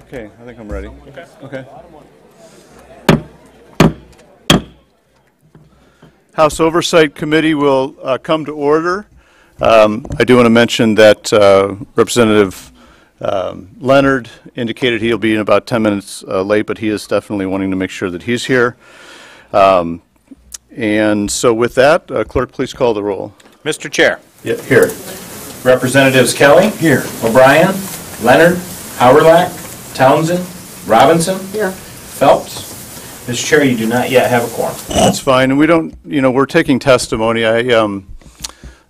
Okay, I think I'm ready. Okay. House Oversight Committee will come to order. I do want to mention that Representative Leonard indicated he'll be in about 10 minutes late, but he is definitely wanting to make sure that he's here. And so with that, clerk, please call the roll. Mr. Chair. Yeah, here. Representatives Kelly. Here. O'Brien. Leonard. Howerlack. Townsend. Robinson. Here. Phelps. Mr. Chair, you do not yet have a quorum. That's fine. And we don't, we're taking testimony. I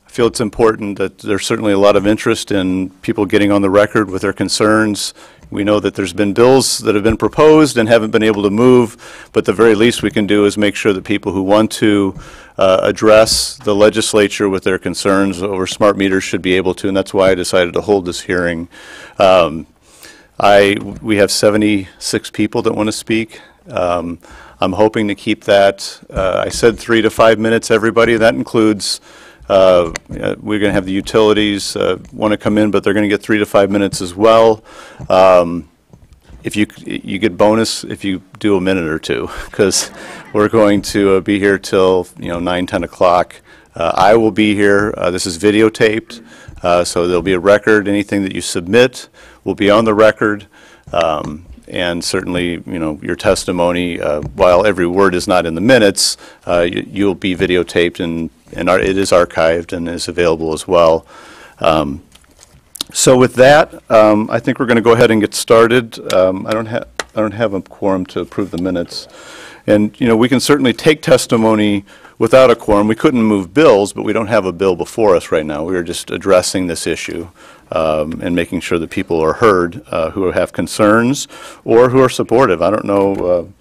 feel it's important that there's certainly a lot of interest in people getting on the record with their concerns. We know that there's been bills that have been proposed and haven't been able to move, but the very least we can do is make sure that people who want to address the legislature with their concerns over smart meters should be able to, and that's why I decided to hold this hearing. We have 76 people that want to speak. I'm hoping to keep that, I said 3 to 5 minutes, everybody. That includes, we're going to have the utilities want to come in, but they're going to get 3 to 5 minutes as well. If you get bonus if you do a minute or two, because we're going to be here till 9, 10 o'clock. I will be here. This is videotaped, so there'll be a record. Anything that you submit will be on the record. And certainly, your testimony, while every word is not in the minutes, you'll be videotaped and it is archived and is available as well. So with that, I think we're going to go ahead and get started. I don't have a quorum to approve the minutes, and we can certainly take testimony without a quorum. We couldn't move bills, but we don't have a bill before us right now. We are just addressing this issue. And making sure that people are heard who have concerns or who are supportive. I don't know,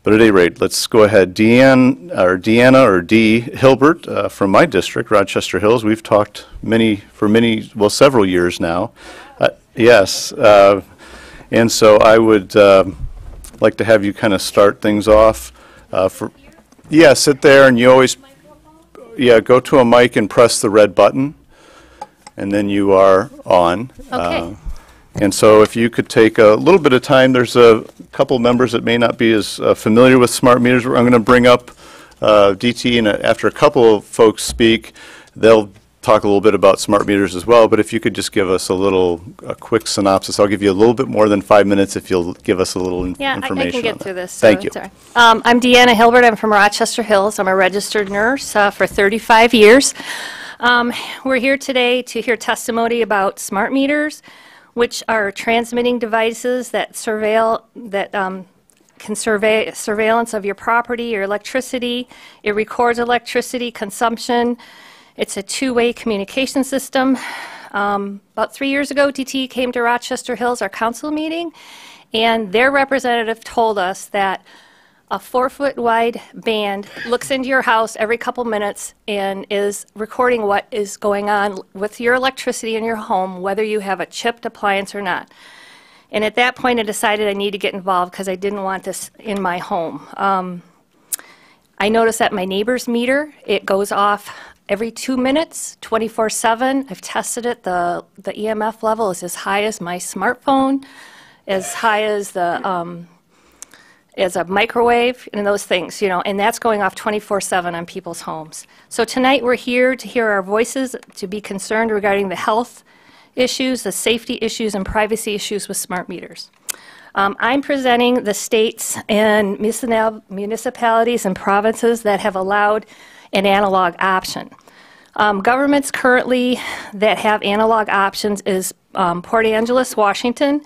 but at any rate, let's go ahead. Deanna or Dee Hilbert from my district, Rochester Hills. We've talked several years now. Yes, and so I would like to have you kind of start things off. Sit there, and you always, go to a mic and press the red button. And then you are on. Okay. And so if you could take a little bit of time, there's a couple members that may not be as familiar with smart meters. I'm going to bring up DT, and after a couple of folks speak, they'll talk a little bit about smart meters as well. But if you could just give us a quick synopsis. I'll give you a little bit more than 5 minutes if you'll give us a little information. Yeah, I can get through this. Thank you. I'm Deanna Hilbert. I'm from Rochester Hills. I'm a registered nurse for 35 years. We're here today to hear testimony about smart meters, which are transmitting devices that can survey surveillance of your property, your electricity. It records electricity consumption. It's a two-way communication system. About 3 years ago, DT came to Rochester Hills, our council meeting, and their representative told us that a 4-foot wide band looks into your house every couple minutes and is recording what is going on with your electricity in your home, whether you have a chipped appliance or not. And at that point, I decided I need to get involved because I didn't want this in my home. I noticed that my neighbor's meter, it goes off every 2 minutes, 24/7. I've tested it. The EMF level is as high as my smartphone, as high as as a microwave and those things, and that's going off 24/7 on people's homes. So tonight we're here to hear our voices, to be concerned regarding the health issues, the safety issues, and privacy issues with smart meters. I'm presenting the states and municipalities and provinces that have allowed an analog option. Governments currently that have analog options is Port Angeles, Washington.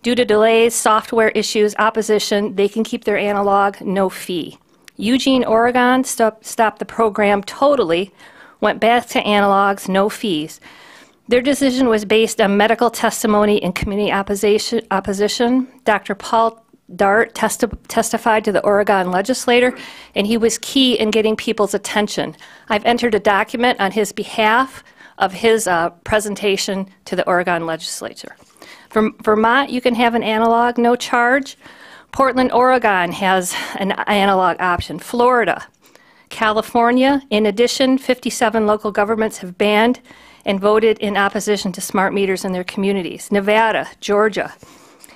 Due to delays, software issues, opposition, they can keep their analog, no fee. Eugene, Oregon stopped the program totally, went back to analogs, no fees. Their decision was based on medical testimony and community opposition. Dr. Paul Dart testified to the Oregon legislator, and he was key in getting people's attention. I've entered a document on his behalf of his presentation to the Oregon legislature. From Vermont, you can have an analog, no charge. Portland, Oregon has an analog option. Florida, California, in addition, 57 local governments have banned and voted in opposition to smart meters in their communities. Nevada, Georgia,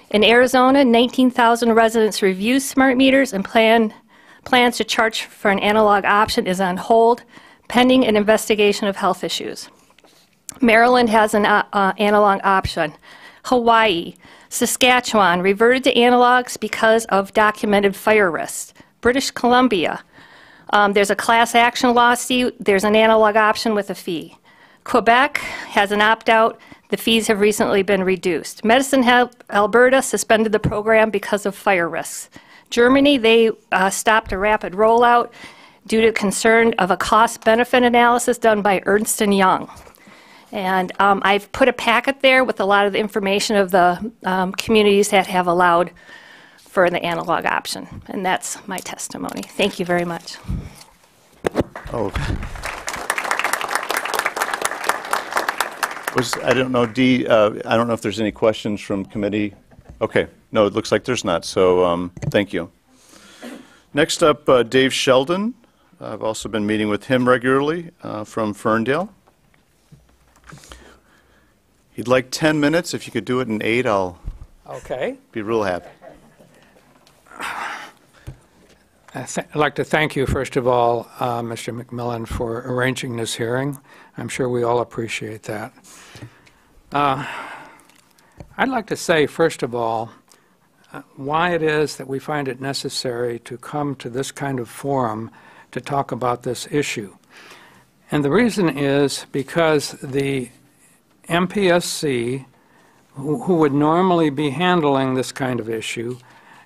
In Arizona, 19,000 residents review smart meters, and plans to charge for an analog option is on hold, pending an investigation of health issues. Maryland has an analog option. Hawaii, Saskatchewan reverted to analogs because of documented fire risks. British Columbia, there's a class action lawsuit. There's an analog option with a fee. Quebec has an opt-out. The fees have recently been reduced. Medicine Alberta suspended the program because of fire risks. Germany, they stopped a rapid rollout due to concern of a cost-benefit analysis done by Ernst & Young. And I've put a packet there with a lot of the information of the communities that have allowed for the analog option. And that's my testimony. Thank you very much. Oh. I don't know, Dee, I don't know if there's any questions from committee. Okay. No, it looks like there's not. So thank you. Next up, Dave Sheldon. I've also been meeting with him regularly from Ferndale. He'd like 10 minutes. If you could do it in 8, I'll be real happy. I'd like to thank you, first of all, Mr. McMillin, for arranging this hearing. I'm sure we all appreciate that. I'd like to say, first of all, why it is that we find it necessary to come to this kind of forum to talk about this issue. And the reason is because the MPSC, who would normally be handling this kind of issue,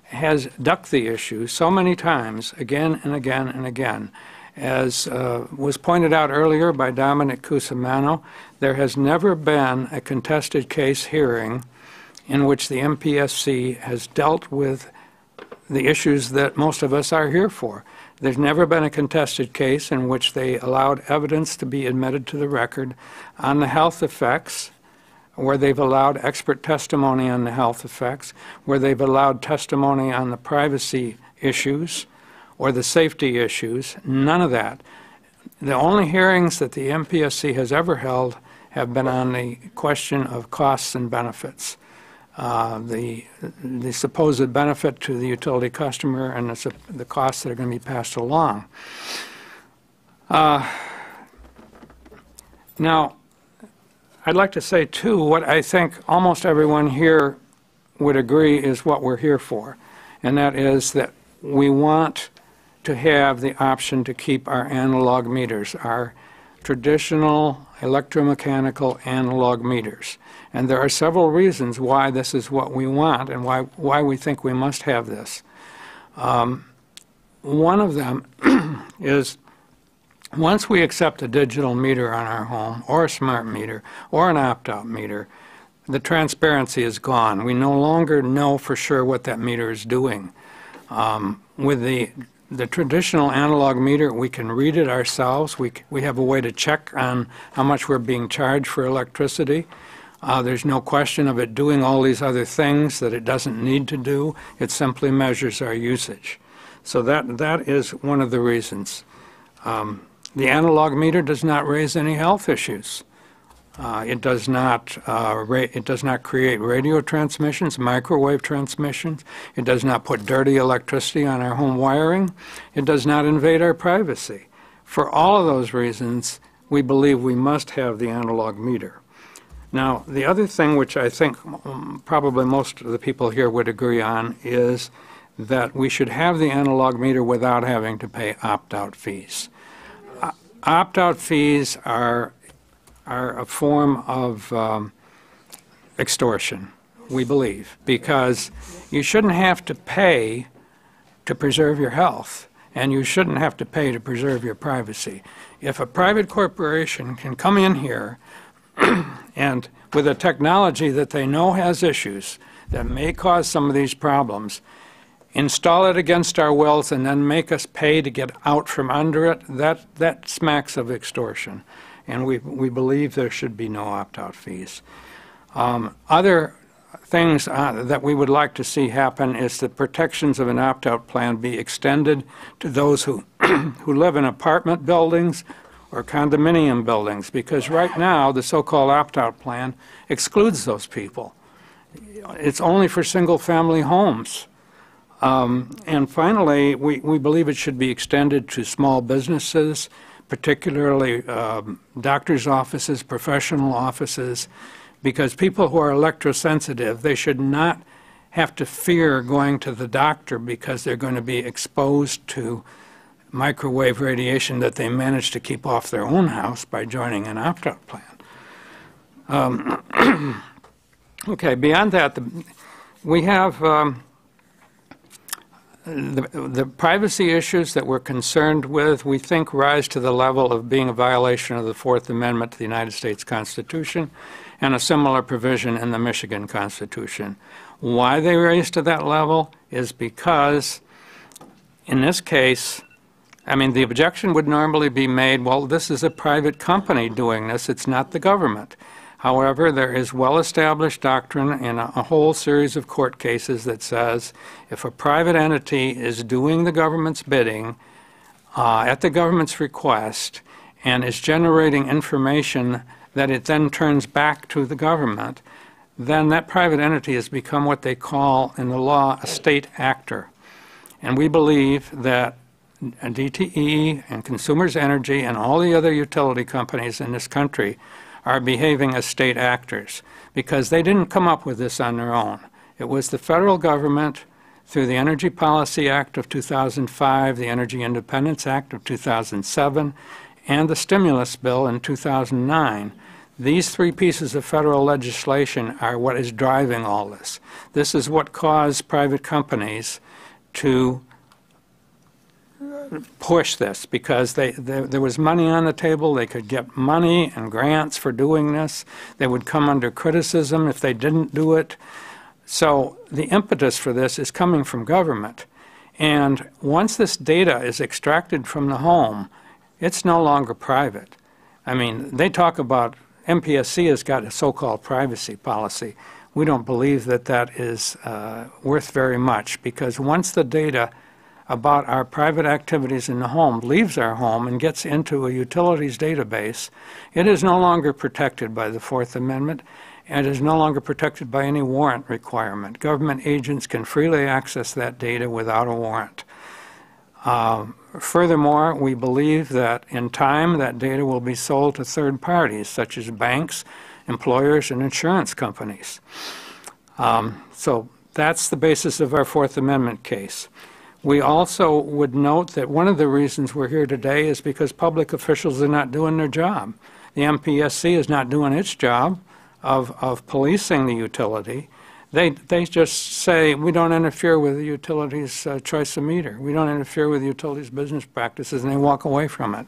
has ducked the issue so many times, again and again and again. As was pointed out earlier by Dominic Cusimano, there has never been a contested case hearing in which the MPSC has dealt with the issues that most of us are here for. There's never been a contested case in which they allowed evidence to be admitted to the record on the health effects, where they've allowed expert testimony on the health effects, where they've allowed testimony on the privacy issues or the safety issues. None of that. The only hearings that the MPSC has ever held have been on the question of costs and benefits. The supposed benefit to the utility customer and the costs that are going to be passed along. Now, I'd like to say, too, what I think almost everyone here would agree is what we're here for, and that is that we want to have the option to keep our analog meters, our traditional electromechanical analog meters. And there are several reasons why this is what we want and why we think we must have this. One of them is once we accept a digital meter on our home, or a smart meter, or an opt-out meter, the transparency is gone. We no longer know for sure what that meter is doing. With the traditional analog meter, we can read it ourselves. We have a way to check on how much we're being charged for electricity. There's no question of it doing all these other things that it doesn't need to do. It simply measures our usage. So that is one of the reasons. The analog meter does not raise any health issues. It does not create radio transmissions, microwave transmissions. It does not put dirty electricity on our home wiring. It does not invade our privacy. For all of those reasons, we believe we must have the analog meter. Now, the other thing which I think probably most of the people here would agree on is that we should have the analog meter without having to pay opt-out fees. Opt-out fees are a form of extortion, we believe, because you shouldn't have to pay to preserve your health, and you shouldn't have to pay to preserve your privacy. If a private corporation can come in here and with a technology that they know has issues that may cause some of these problems, install it against our wills and then make us pay to get out from under it, that smacks of extortion. And we believe there should be no opt-out fees. Other things that we would like to see happen is the protections of an opt-out plan be extended to those who, who live in apartment buildings or condominium buildings, because right now the so-called opt-out plan excludes those people. It's only for single-family homes. And finally, we believe it should be extended to small businesses, particularly doctors' offices, professional offices, because people who are electrosensitive, they should not have to fear going to the doctor because they're going to be exposed to microwave radiation that they managed to keep off their own house by joining an opt-out plan. Okay, beyond that, we have the privacy issues that we're concerned with, we think rise to the level of being a violation of the Fourth Amendment to the United States Constitution and a similar provision in the Michigan Constitution. Why they rise to that level is because, in this case, I mean, the objection would normally be made, well, this is a private company doing this, it's not the government. However, there is well-established doctrine in a whole series of court cases that says if a private entity is doing the government's bidding at the government's request and is generating information that it then turns back to the government, then that private entity has become what they call in the law a state actor. And we believe that DTE and Consumers Energy and all the other utility companies in this country are behaving as state actors because they didn't come up with this on their own. It was the federal government through the Energy Policy Act of 2005, the Energy Independence Act of 2007, and the stimulus bill in 2009. These three pieces of federal legislation are what is driving all this. This is what caused private companies to push this because there was money on the table. They could get money and grants for doing this. They would come under criticism if they didn't do it. So the impetus for this is coming from government. And once this data is extracted from the home, it's no longer private. I mean, they talk about MPSC has got a so-called privacy policy. We don't believe that that is worth very much because once the data about our private activities in the home leaves our home and gets into a utilities database, it is no longer protected by the Fourth Amendment and is no longer protected by any warrant requirement. Government agents can freely access that data without a warrant. Furthermore, we believe that in time that data will be sold to third parties such as banks, employers, and insurance companies. So that's the basis of our Fourth Amendment case. We also would note that one of the reasons we're here today is because public officials are not doing their job. The MPSC is not doing its job of policing the utility. They just say, we don't interfere with the utility's choice of meter. We don't interfere with the utility's business practices, and they walk away from it.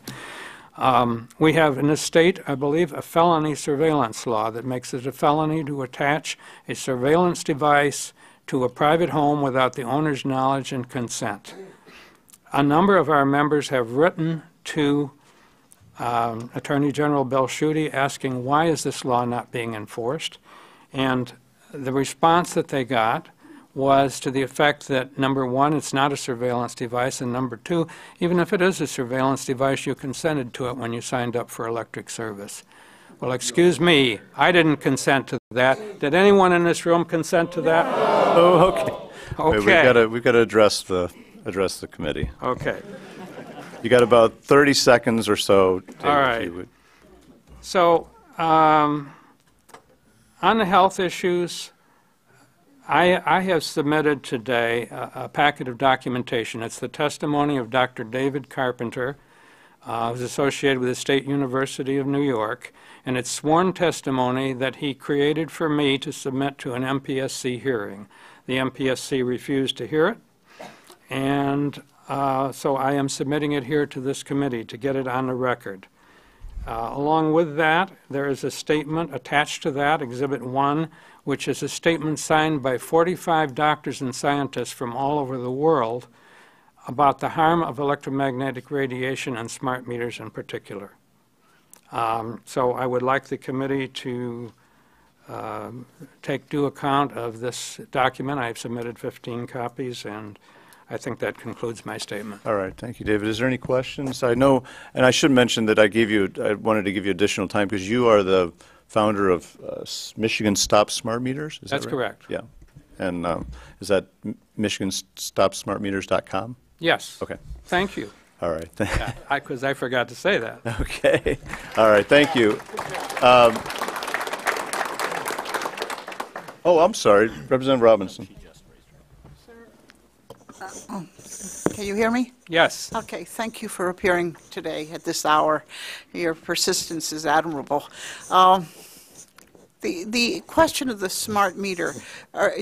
We have in this state, I believe, a felony surveillance law that makes it a felony to attach a surveillance device to a private home without the owner's knowledge and consent. A number of our members have written to Attorney General Bill Schuette asking why is this law not being enforced, and the response that they got was to the effect that, number one, it's not a surveillance device, and number two, even if it is a surveillance device, you consented to it when you signed up for electric service. Well, excuse me, I didn't consent to that. Did anyone in this room consent to that? Oh, okay. Okay. We've got to address the committee. Okay. You got about 30 seconds or so. All right. So, on the health issues, I have submitted today a packet of documentation. It's the testimony of Dr. David Carpenter, who's associated with the State University of New York, and it's sworn testimony that he created for me to submit to an MPSC hearing. The MPSC refused to hear it, and so I am submitting it here to this committee to get it on the record. Along with that, there is a statement attached to that, Exhibit 1, which is a statement signed by 45 doctors and scientists from all over the world about the harm of electromagnetic radiation and smart meters in particular. So I would like the committee to take due account of this document. I've submitted 15 copies, and I think that concludes my statement. All right, thank you, David. Is there any questions? I know, and I should mention that I wanted to give you additional time because you are the founder of Michigan Stop Smart Meters, is that That's right? correct. Yeah. And is that michiganstopsmartmeters.com? Yes. Okay. Thank you. All right. Because I forgot to say that. Okay. All right. Thank you. Oh, I'm sorry. Representative Robinson. Can you hear me? Yes. Okay, thank you for appearing today at this hour. Your persistence is admirable. The question of the smart meter,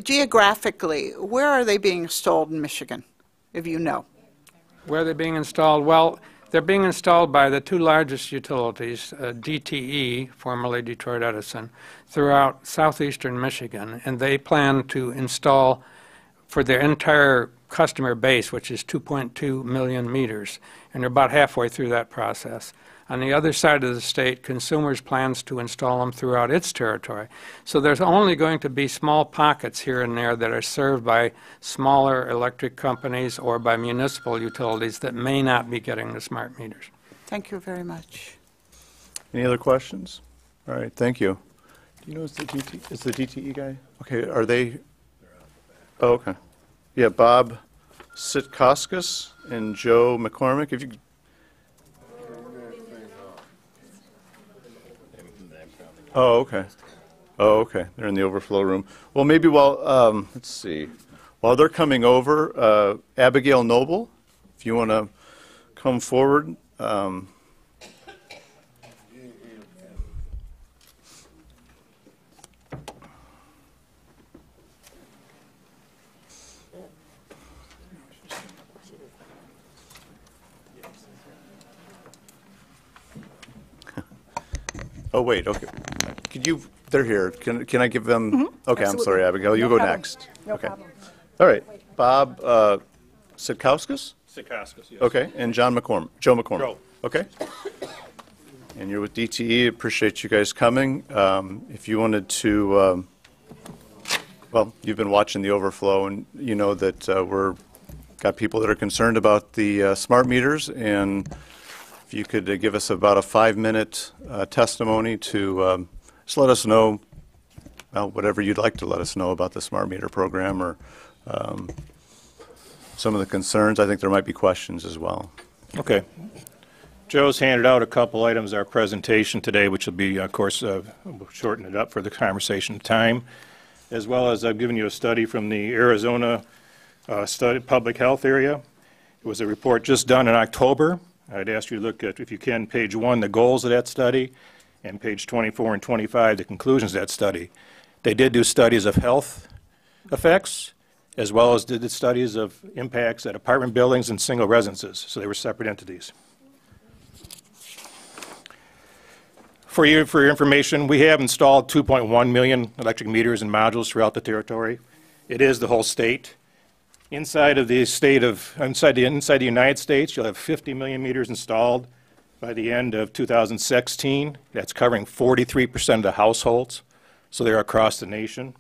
geographically, where are they being installed in Michigan, if you know? Where they're being installed? Well, they're being installed by the two largest utilities, DTE, formerly Detroit Edison, throughout southeastern Michigan, and they plan to install for their entire customer base, which is 2.2 million meters, and they're about halfway through that process. On the other side of the state, Consumers plans to install them throughout its territory. So there's only going to be small pockets here and there that are served by smaller electric companies or by municipal utilities that may not be getting the smart meters. Thank you very much. Any other questions? All right. Thank you. Do you know is the DTE guy? Okay. Are they? Oh, okay. Yeah, Bob Sitkauskas and Joe McCormick. If you. Oh, okay. Oh, okay. They're in the overflow room. Well, maybe while, let's see, while they're coming over, Abigail Noble, if you want to come forward. Oh, wait, okay. Could you, they're here. Can I give them? Okay, absolutely. I'm sorry, Abigail. You No go problem. next. No Okay. problem. All right. Bob Sitkauskas? Sikoskis, yes. Okay, and Joe McCormick. Joe. Okay. And you're with DTE. Appreciate you guys coming. If you wanted to, well, you've been watching the overflow, and you know that we're got people that are concerned about the smart meters, and if you could give us about a 5-minute testimony to just let us know, well, whatever you'd like to let us know about the smart meter program or some of the concerns. I think there might be questions as well. Okay. Joe's handed out a couple items in our presentation today, which will be, of course, we'll shorten it up for the conversation time, as well as I've given you a study from the Arizona public health area. It was a report just done in October. I'd ask you to look at, if you can, page 1, the goals of that study, and page 24 and 25, the conclusions of that study. They did do studies of health effects, as well as did studies of impacts at apartment buildings and single residences. So they were separate entities. For your information, we have installed 2.1 million electric meters and modules throughout the territory. It is the whole state. Inside the United States, you'll have 50 million meters installed by the end of 2016. That's covering 43% of the households, so they're across the nation.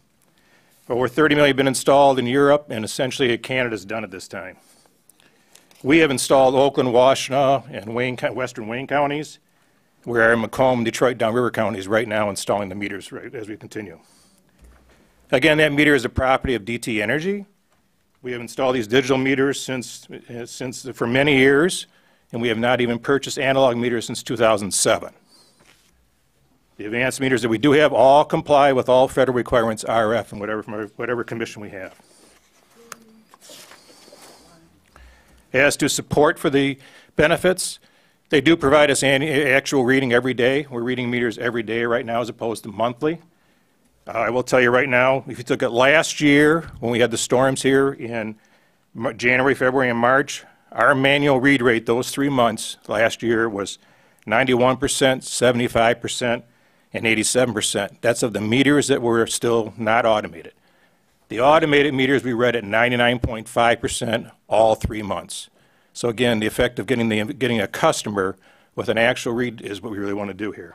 Over 30 million have been installed in Europe, and essentially Canada's done at this time. We have installed Oakland, Washtenaw, and western Wayne counties. We are in Macomb, Detroit, Downriver counties right now installing the meters right as we continue. Again, that meter is the property of DTE Energy. We have installed these digital meters for many years, and we have not even purchased analog meters since 2007. The advanced meters that we do have all comply with all federal requirements, RF, and whatever commission we have. As to support for the benefits, they do provide us actual reading every day. We're reading meters every day right now as opposed to monthly. I will tell you right now, if you took it last year when we had the storms here in January, February, and March, our manual read rate those 3 months last year was 91%, 75%, and 87%. That's of the meters that were still not automated. The automated meters we read at 99.5% all 3 months. So again, the effect of getting a customer with an actual read is what we really want to do here.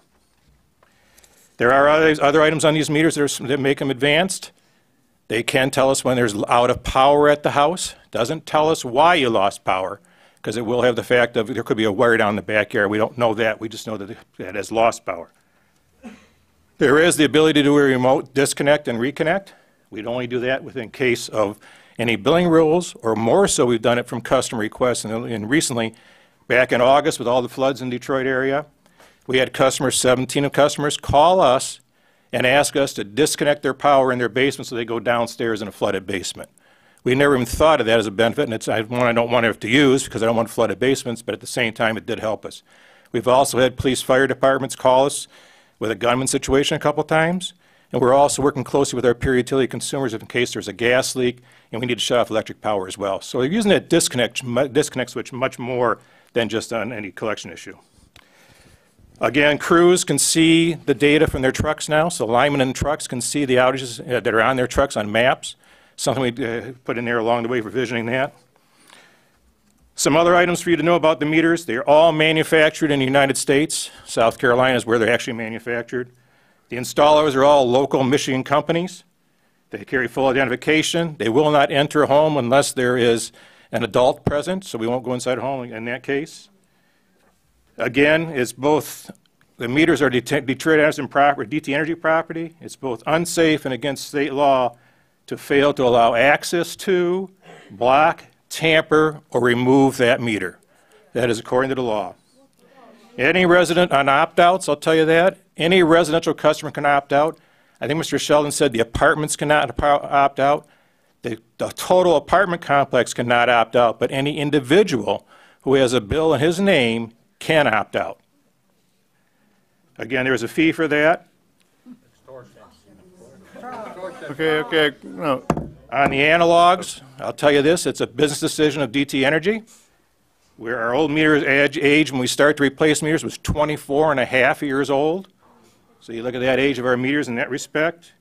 There are other items on these meters that make them advanced. They can tell us when there's out of power at the house. Doesn't tell us why you lost power, because it will have the fact of there could be a wire down in the backyard. We don't know that. We just know that it has lost power. There is the ability to do a remote disconnect and reconnect. We'd only do that within case of any billing rules, or more so, we've done it from customer requests. And recently, back in August with all the floods in Detroit area, we had customers, 17 customers, call us and ask us to disconnect their power in their basement so they go downstairs in a flooded basement. We never even thought of that as a benefit, and it's one I don't want to have to use because I don't want flooded basements, but at the same time, it did help us. We've also had police fire departments call us with a gunman situation a couple times, and we're also working closely with our peer utility consumers in case there's a gas leak and we need to shut off electric power as well. So we're using that disconnect switch much more than just on any collection issue. Again, crews can see the data from their trucks now, so linemen in trucks can see the outages that are on their trucks on maps, something we put in there along the way for visioning that. Some other items for you to know about the meters. They're all manufactured in the United States. South Carolina is where they're actually manufactured. The installers are all local Michigan companies. They carry full identification. They will not enter a home unless there is an adult present, so we won't go inside a home in that case. Again, it's both, the meters are Detroit Edison property, DT Energy property. It's both unsafe and against state law to fail to allow access to, block, tamper, or remove that meter. That is according to the law. Any resident on opt-outs, I'll tell you that. Any residential customer can opt out. I think Mr. Sheldon said the apartments cannot opt out. The total apartment complex cannot opt out, but any individual who has a bill in his name can opt out. Again, there's a fee for that. Okay, no. On the analogs, I'll tell you this, it's a business decision of DT Energy, where our old meters age when we start to replace meters was 24 and a half years old. So you look at that age of our meters in that respect.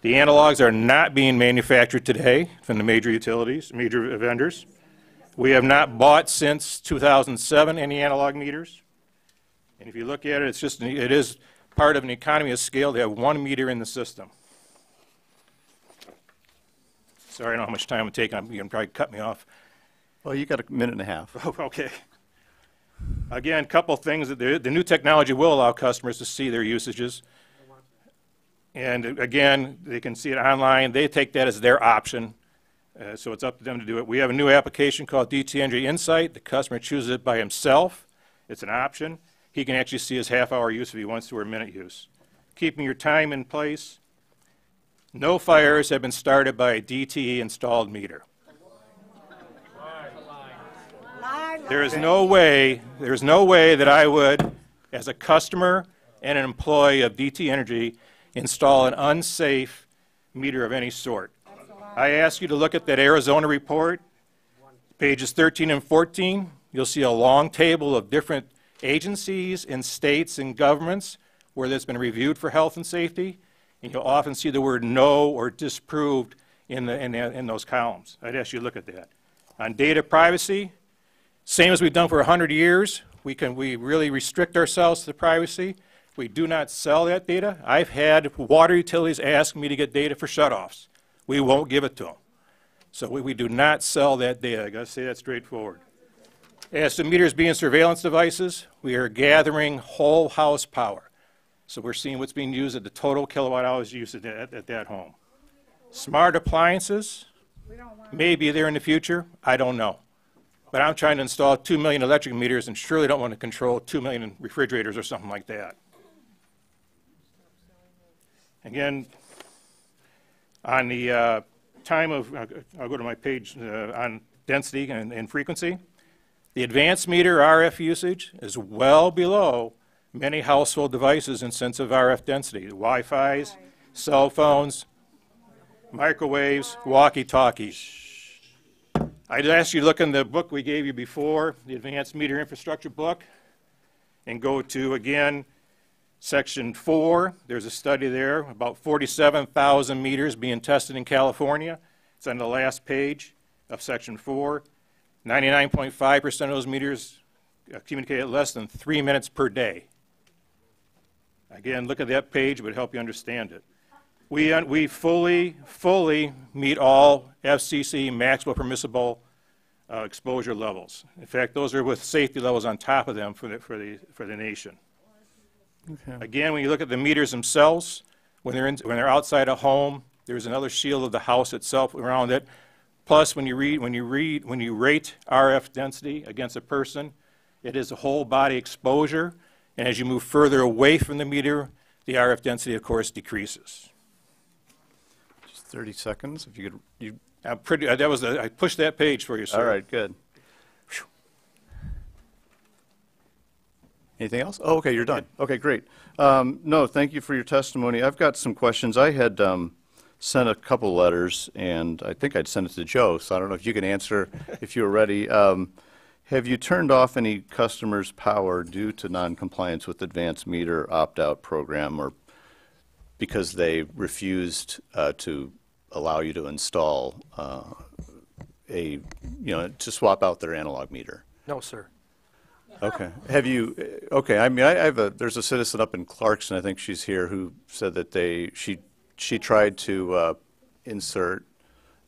The analogs are not being manufactured today from the major utilities, major vendors. We have not bought since 2007 any analog meters. And if you look at it, it is part of an economy of scale to have one meter in the system. Sorry, I don't know how much time I'm taking. You can probably cut me off. Well, you got a minute and a half. Oh, okay. Again, a couple things. The new technology will allow customers to see their usages. And again, they can see it online. They take that as their option. So it's up to them to do it. We have a new application called DT Energy Insight. The customer chooses it by himself. It's an option. He can actually see his half-hour use if he wants to, or minute use. Keeping your time in place. No fires have been started by a DTE installed meter. There is no way that I would, as a customer and an employee of DT Energy, install an unsafe meter of any sort. I ask you to look at that Arizona report, pages 13 and 14. You'll see a long table of different agencies and states and governments where that's been reviewed for health and safety, and you'll often see the word no or disproved in those columns. I'd ask you to look at that. On data privacy, same as we've done for 100 years, we really restrict ourselves to the privacy. We do not sell that data. I've had water utilities ask me to get data for shutoffs. We won't give it to them. So we do not sell that data. I got to say that straightforward. As to meters being surveillance devices, we are gathering whole house power. So we're seeing what's being used at the total kilowatt hours used at that home. Smart appliances may be there in the future. I don't know. But I'm trying to install 2 million electric meters and surely don't want to control 2 million refrigerators or something like that. Again, on the time of, I'll go to my page on density and frequency. The advanced meter RF usage is well below many household devices in sense of RF density. Wi-Fi's, cell phones, microwaves, walkie-talkies. I'd ask you to look in the book we gave you before, the Advanced Meter Infrastructure book, and go to, again, Section 4. There's a study there, about 47,000 meters being tested in California. It's on the last page of Section 4. 99.5% of those meters communicate at less than 3 minutes per day. Again, look at that page, it would help you understand it. We fully meet all FCC maximum permissible exposure levels. In fact, those are with safety levels on top of them for the nation. Again, when you look at the meters themselves, when they're outside a home, there's another shield of the house itself around it. Plus, when you rate RF density against a person, it is a whole body exposure, and as you move further away from the meter, the RF density, of course, decreases. Just 30 seconds, if you could. I pushed that page for you, sir. All right, good. Anything else? Oh, okay, you're done. Okay, great. No, thank you for your testimony. I've got some questions. I had sent a couple letters, and I think I'd sent it to Joe, so I don't know if you can answer if you're ready. Have you turned off any customers' power due to noncompliance with advanced meter opt-out program, or because they refused to allow you to install to swap out their analog meter? No, sir. Okay. Have you, okay, I mean, there's a citizen up in Clarkson, I think she's here, who said that she tried to insert,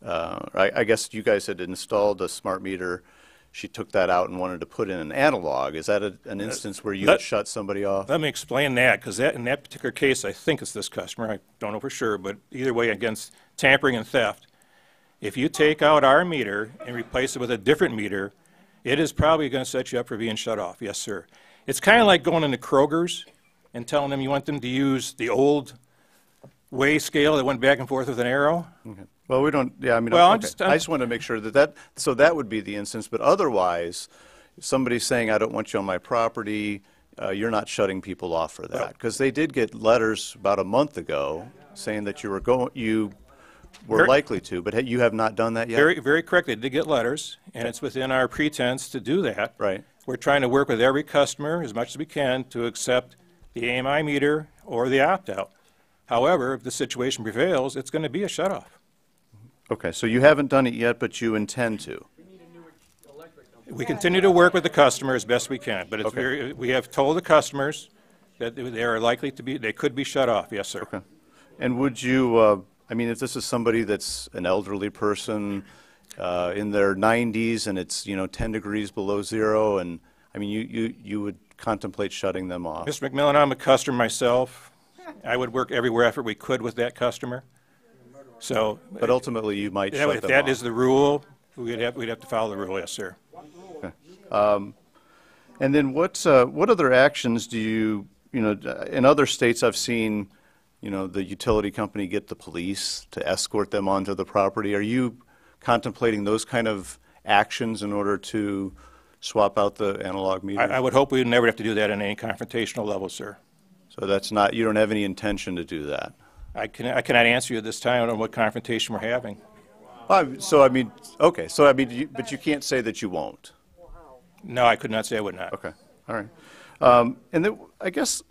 I guess you guys had installed a smart meter. She took that out and wanted to put in an analog. Is that an instance where you would shut somebody off? Let me explain that, because in that particular case, I think it's this customer. I don't know for sure, but either way, against tampering and theft, if you take out our meter and replace it with a different meter, it is probably going to set you up for being shut off. Yes, sir. It's kind of like going into Kroger's and telling them you want them to use the old weigh scale that went back and forth with an arrow. Okay. Well, we don't, yeah, I mean, Well, okay. I just want to make sure so that would be the instance, but otherwise, if somebody's saying, I don't want you on my property, you're not shutting people off for that. Because they did get letters about a month ago saying that you were likely to, but you have not done that yet? Very, very correct. They did get letters, and it's within our pretense to do that. Right. We're trying to work with every customer as much as we can to accept the AMI meter or the opt-out. However, if the situation prevails, it's going to be a shut-off. Okay, so you haven't done it yet, but you intend to? We continue to work with the customer as best we can, but it's Okay. we have told the customers that they are likely to be, they could be shut off. Yes, sir. Okay. And would you, I mean, if this is somebody that's an elderly person in their 90s and it's, 10 degrees below zero, and, I mean, you would contemplate shutting them off? Mr. McMillin, I'm a customer myself. I would work every effort we could with that customer. So, But ultimately, you might shut them off. if that is the rule, we'd have to follow the rule. Yes, sir. Okay. And then what other actions do you, in other states I've seen, the utility company get the police to escort them onto the property. Are you contemplating those kind of actions in order to swap out the analog meter? I would hope we would never have to do that on any confrontational level, sir. So that's not, you don't have any intention to do that? I cannot answer you at this time on what confrontation we're having. So, I mean, okay, so, I mean, but you can't say that you won't? No, I could not say I would not. Okay, all right. And then, I guess,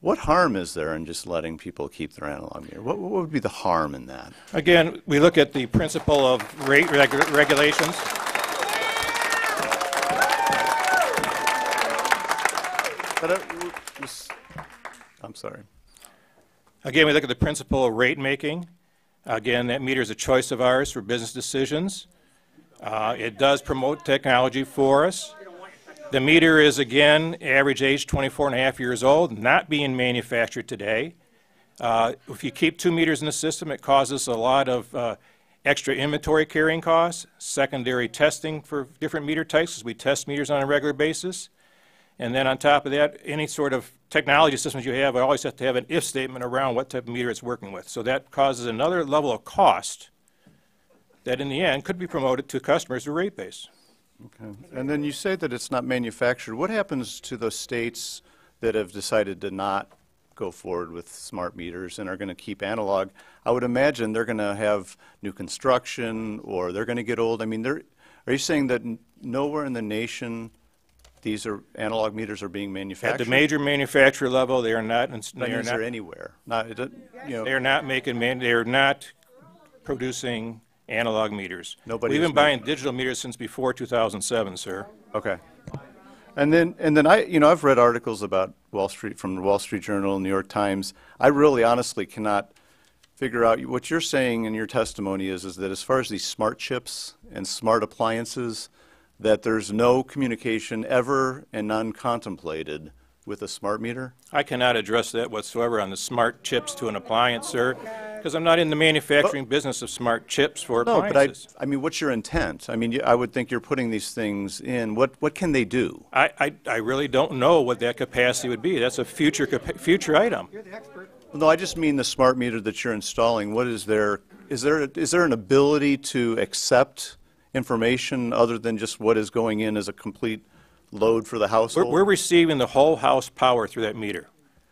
what harm is there in just letting people keep their analog meter? What would be the harm in that? Again, we look at the principle of rate regulations. But I'm sorry. Again, we look at the principle of rate making. Again, that meter is a choice of ours for business decisions. It does promote technology for us. The meter is, again, average age 24 and a half years old, not being manufactured today. If you keep 2 meters in the system, it causes a lot of extra inventory carrying costs, secondary testing for different meter types, because we test meters on a regular basis. And then on top of that, any sort of technology systems you have, I always have to have an if statement around what type of meter it's working with. So that causes another level of cost that in the end could be promoted to customers through rate base. Okay. And then you say that it's not manufactured. What happens to those states that have decided to not go forward with smart meters and are going to keep analog? I would imagine they're going to have new construction or they're going to get old. I mean, are you saying that nowhere in the nation these analog meters are being manufactured? At the major manufacturer level, they are not. They are not anywhere. They are not making. They are not producing analog meters. Nobody. We've been buying digital meters since before 2007, sir. Okay. And then I've read articles about Wall Street from the Wall Street Journal and New York Times. I really honestly cannot figure out what you're saying in your testimony is that as far as these smart chips and smart appliances, that there's no communication ever and none contemplated with a smart meter? I cannot address that whatsoever on the smart chips to an appliance, sir, because I'm not in the manufacturing business of smart chips for No, appliances. but I mean, what's your intent? I mean, I would think you're putting these things in. What can they do? I really don't know what that capacity would be. That's a future item. No, I just mean the smart meter that you're installing. What is there? Is there an ability to accept information other than just what is going in as a complete load for the household? We're receiving the whole house power through that meter.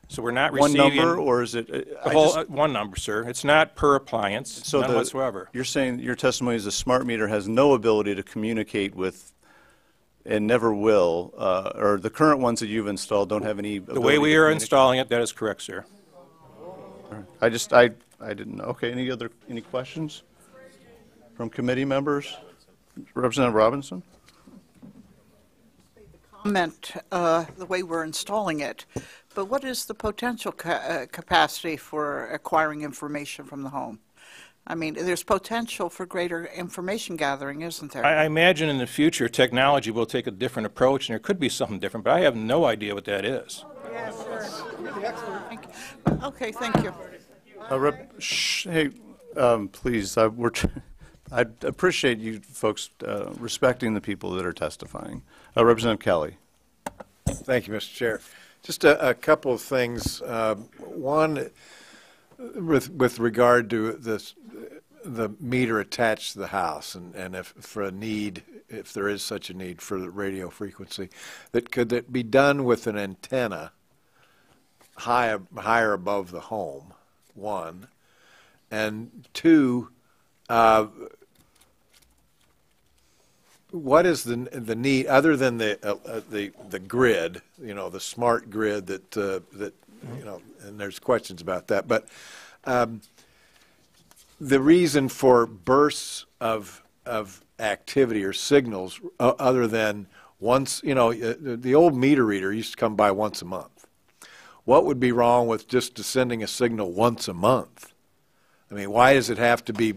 So we're not One receiving... number, or is it? The whole, one number, sir. It's not per appliance, none whatsoever. You're saying your testimony is the smart meter has no ability to communicate with, and never will, or the current ones that you've installed don't have any ability The way we to are communicate? installing it, that is correct, sir. I didn't know. Okay, any questions from committee members? Representative Robinson? Comment the way we're installing it, but what is the potential capacity for acquiring information from the home? I mean, there's potential for greater information gathering, isn't there? I imagine in the future, technology will take a different approach, and there could be something different, but I have no idea what that is. Thank you. Okay, thank you. Hey, please, I'd appreciate you folks respecting the people that are testifying. Representative Kelly. Thank you, Mr. Chair. Just a couple of things. One, with regard to the meter attached to the house, and if there is such a need for the radio frequency, could that be done with an antenna higher above the home? One, and two, what is the need other than the grid? You know, the smart grid that you know, and there's questions about that. But the reason for bursts of activity or signals other than once, you know, the old meter reader used to come by once a month. What would be wrong with just sending a signal once a month? I mean, why does it have to be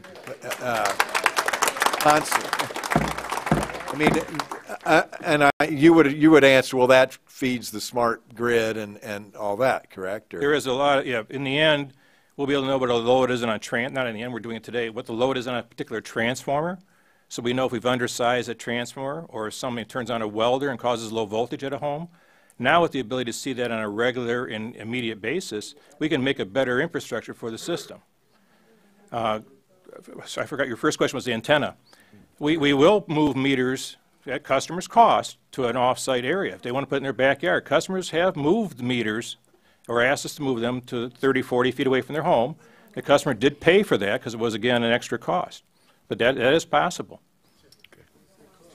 constant? I mean, you would answer, well, that feeds the smart grid and all that, correct? Or? There is a lot of, yeah, in the end, we'll be able to know what a load is on a not in the end, we're doing it today, what the load is on a particular transformer. So we know if we've undersized a transformer or if somebody turns on a welder and causes low voltage at a home. Now with the ability to see that on a regular and immediate basis, we can make a better infrastructure for the system. So I forgot, your first question was the antenna. We will move meters at customers' cost to an off-site area. If they want to put it in their backyard, customers have moved meters or asked us to move them to 30, 40 feet away from their home. The customer did pay for that because it was, again, an extra cost. But that is possible. Okay.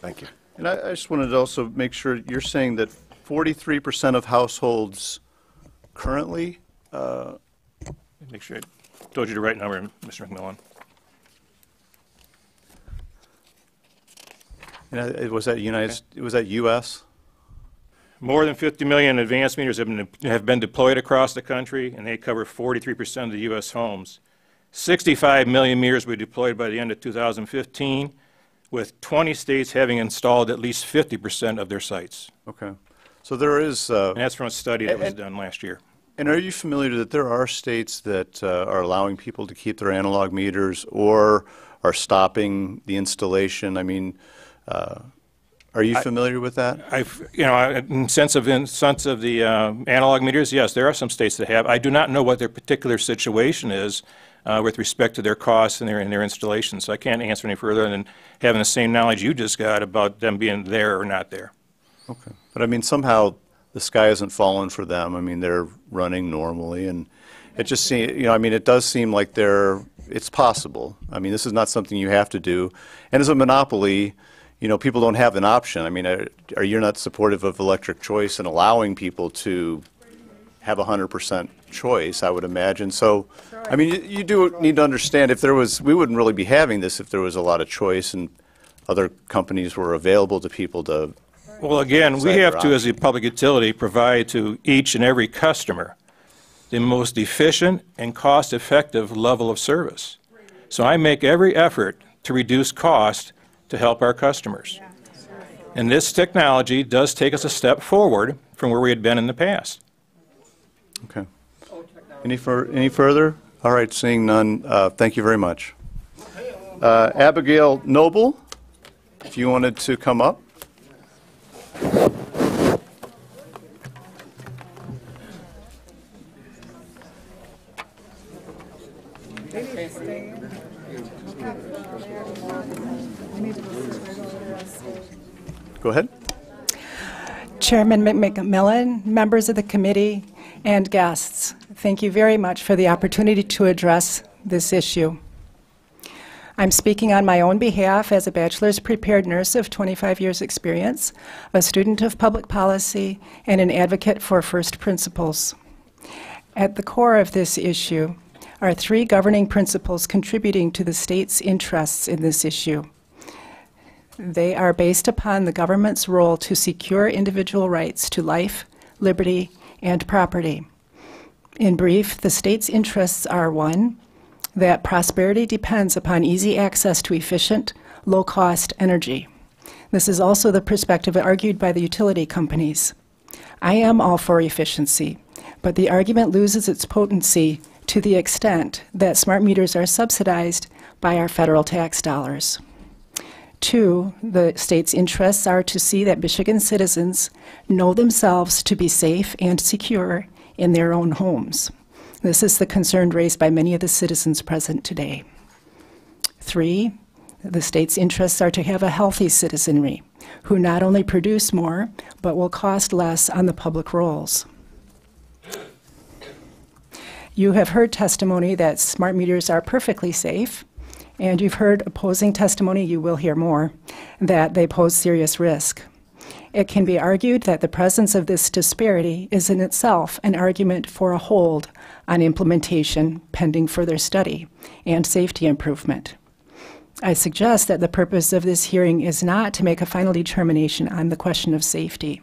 Thank you. And I just wanted to also make sure, you're saying that 43% of households currently, Make sure I told you the right number, Mr. McMillin. was that was that U.S.? More than 50 million advanced meters have been deployed across the country, and they cover 43% of the U.S. homes. 65 million meters were deployed by the end of 2015, with 20 states having installed at least 50% of their sites. Okay. So there is... And that's from a study that was done last year. And are you familiar that there are states that are allowing people to keep their analog meters or are stopping the installation? I mean, are you familiar with that? In sense of the analog meters, yes, there are some states that have. I do not know what their particular situation is with respect to their costs and their installation, so I can't answer any further than having the same knowledge you just got about them being there or not there. Okay. But I mean, somehow the sky hasn't fallen for them. I mean, they're running normally, and it just seems, I mean, it does seem like it's possible. I mean, this is not something you have to do. And as a monopoly, people don't have an option. I mean, are you not supportive of electric choice and allowing people to have 100% choice, I would imagine. So, I mean, you do need to understand we wouldn't really be having this if there was a lot of choice and other companies were available to people to... Well, again, we have to, as a public utility, provide to each and every customer the most efficient and cost-effective level of service. So I make every effort to reduce cost to help our customers. And this technology does take us a step forward from where we had been in the past. Okay. Any further? All right, seeing none, thank you very much. Abigail Noble, if you wanted to come up. Go ahead. Chairman McMillin, members of the committee, and guests, thank you very much for the opportunity to address this issue. I'm speaking on my own behalf as a bachelor's prepared nurse of 25 years experience, a student of public policy, and an advocate for first principles. At the core of this issue are three governing principles contributing to the state's interests in this issue. They are based upon the government's role to secure individual rights to life, liberty, and property. In brief, the state's interests are: one, that prosperity depends upon easy access to efficient, low-cost energy. This is also the perspective argued by the utility companies. I am all for efficiency, but the argument loses its potency to the extent that smart meters are subsidized by our federal tax dollars. Two, the state's interests are to see that Michigan citizens know themselves to be safe and secure in their own homes. This is the concern raised by many of the citizens present today. Three, the state's interests are to have a healthy citizenry who not only produce more, but will cost less on the public rolls. You have heard testimony that smart meters are perfectly safe, and you've heard opposing testimony, you will hear more, that they pose serious risk. It can be argued that the presence of this disparity is in itself an argument for a hold on implementation pending further study and safety improvement. I suggest that the purpose of this hearing is not to make a final determination on the question of safety.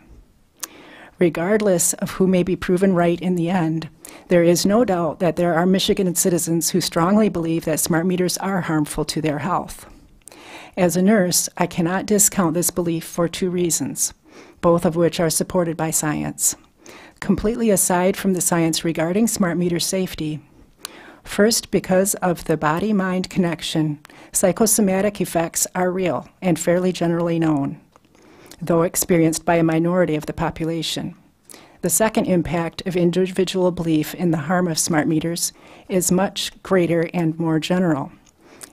Regardless of who may be proven right in the end, there is no doubt that there are Michigan citizens who strongly believe that smart meters are harmful to their health. As a nurse, I cannot discount this belief for two reasons, both of which are supported by science. Completely aside from the science regarding smart meter safety, first, because of the body-mind connection, psychosomatic effects are real and fairly generally known, though experienced by a minority of the population. The second impact of individual belief in the harm of smart meters is much greater and more general.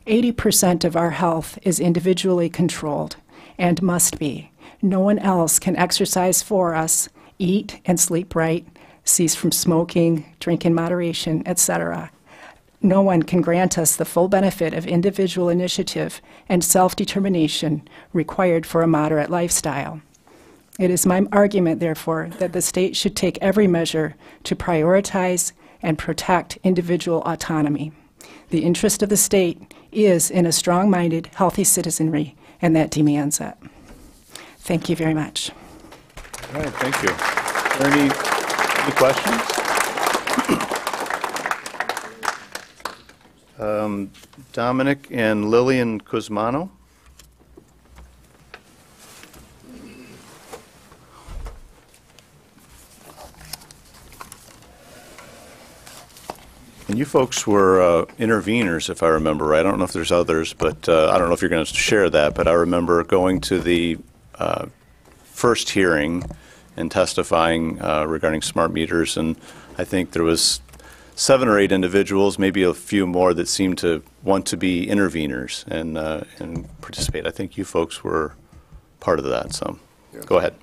80% of our health is individually controlled and must be. No one else can exercise for us, eat and sleep right, cease from smoking, drink in moderation, etc. No one can grant us the full benefit of individual initiative and self-determination required for a moderate lifestyle. It is my argument, therefore, that the state should take every measure to prioritize and protect individual autonomy. The interest of the state is in a strong-minded, healthy citizenry, and that demands it. Thank you very much. All right, thank you. Are there any questions? Dominic and Lillian Cusmano. And you folks were interveners, if I remember right. I don't know if there's others, but I don't know if you're going to share that, but I remember going to the first hearing and testifying regarding smart meters, and I think there was 7 or 8 individuals, maybe a few more, that seemed to want to be interveners and participate. I think you folks were part of that, so yes. Go ahead.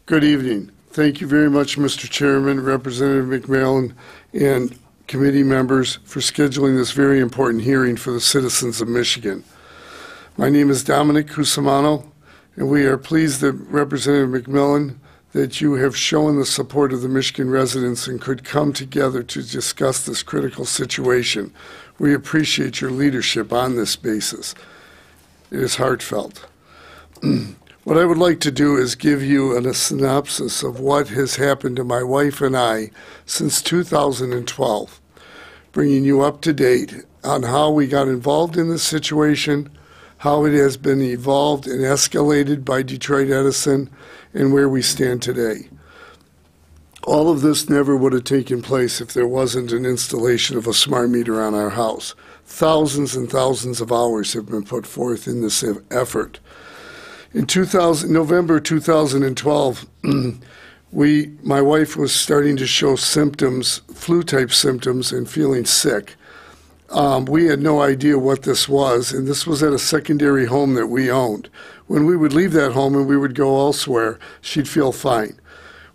Good evening. Thank you very much, Mr. Chairman, Representative McMillin, and committee members for scheduling this very important hearing for the citizens of Michigan. My name is Dominic Cusimano, and we are pleased that Representative McMillin, that you have shown the support of the Michigan residents and could come together to discuss this critical situation. We appreciate your leadership on this basis. It is heartfelt. What I would like to do is give you a synopsis of what has happened to my wife and I since 2012, bringing you up to date on how we got involved in this situation, how it has been evolved and escalated by Detroit Edison, and where we stand today. All of this never would have taken place if there wasn't an installation of a smart meter on our house. Thousands and thousands of hours have been put forth in this effort. In November 2012, my wife was starting to show symptoms, flu-type symptoms, and feeling sick. We had no idea what this was, and this was at a secondary home that we owned. When we would leave that home and we would go elsewhere, she'd feel fine.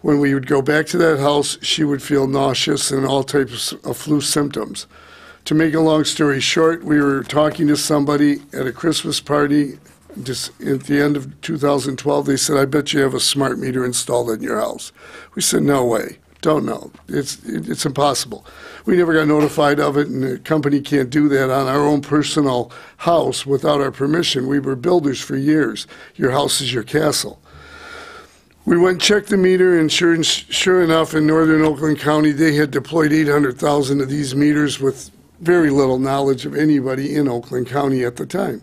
When we would go back to that house, she would feel nauseous and all types of flu symptoms. To make a long story short, we were talking to somebody at a Christmas party just at the end of 2012. They said, "I bet you have a smart meter installed in your house." We said, "No way. Don't know. It's impossible." We never got notified of it, and the company can't do that on our own personal house without our permission. We were builders for years. Your house is your castle. We went and checked the meter, and sure enough, in northern Oakland County, they had deployed 800,000 of these meters with very little knowledge of anybody in Oakland County at the time.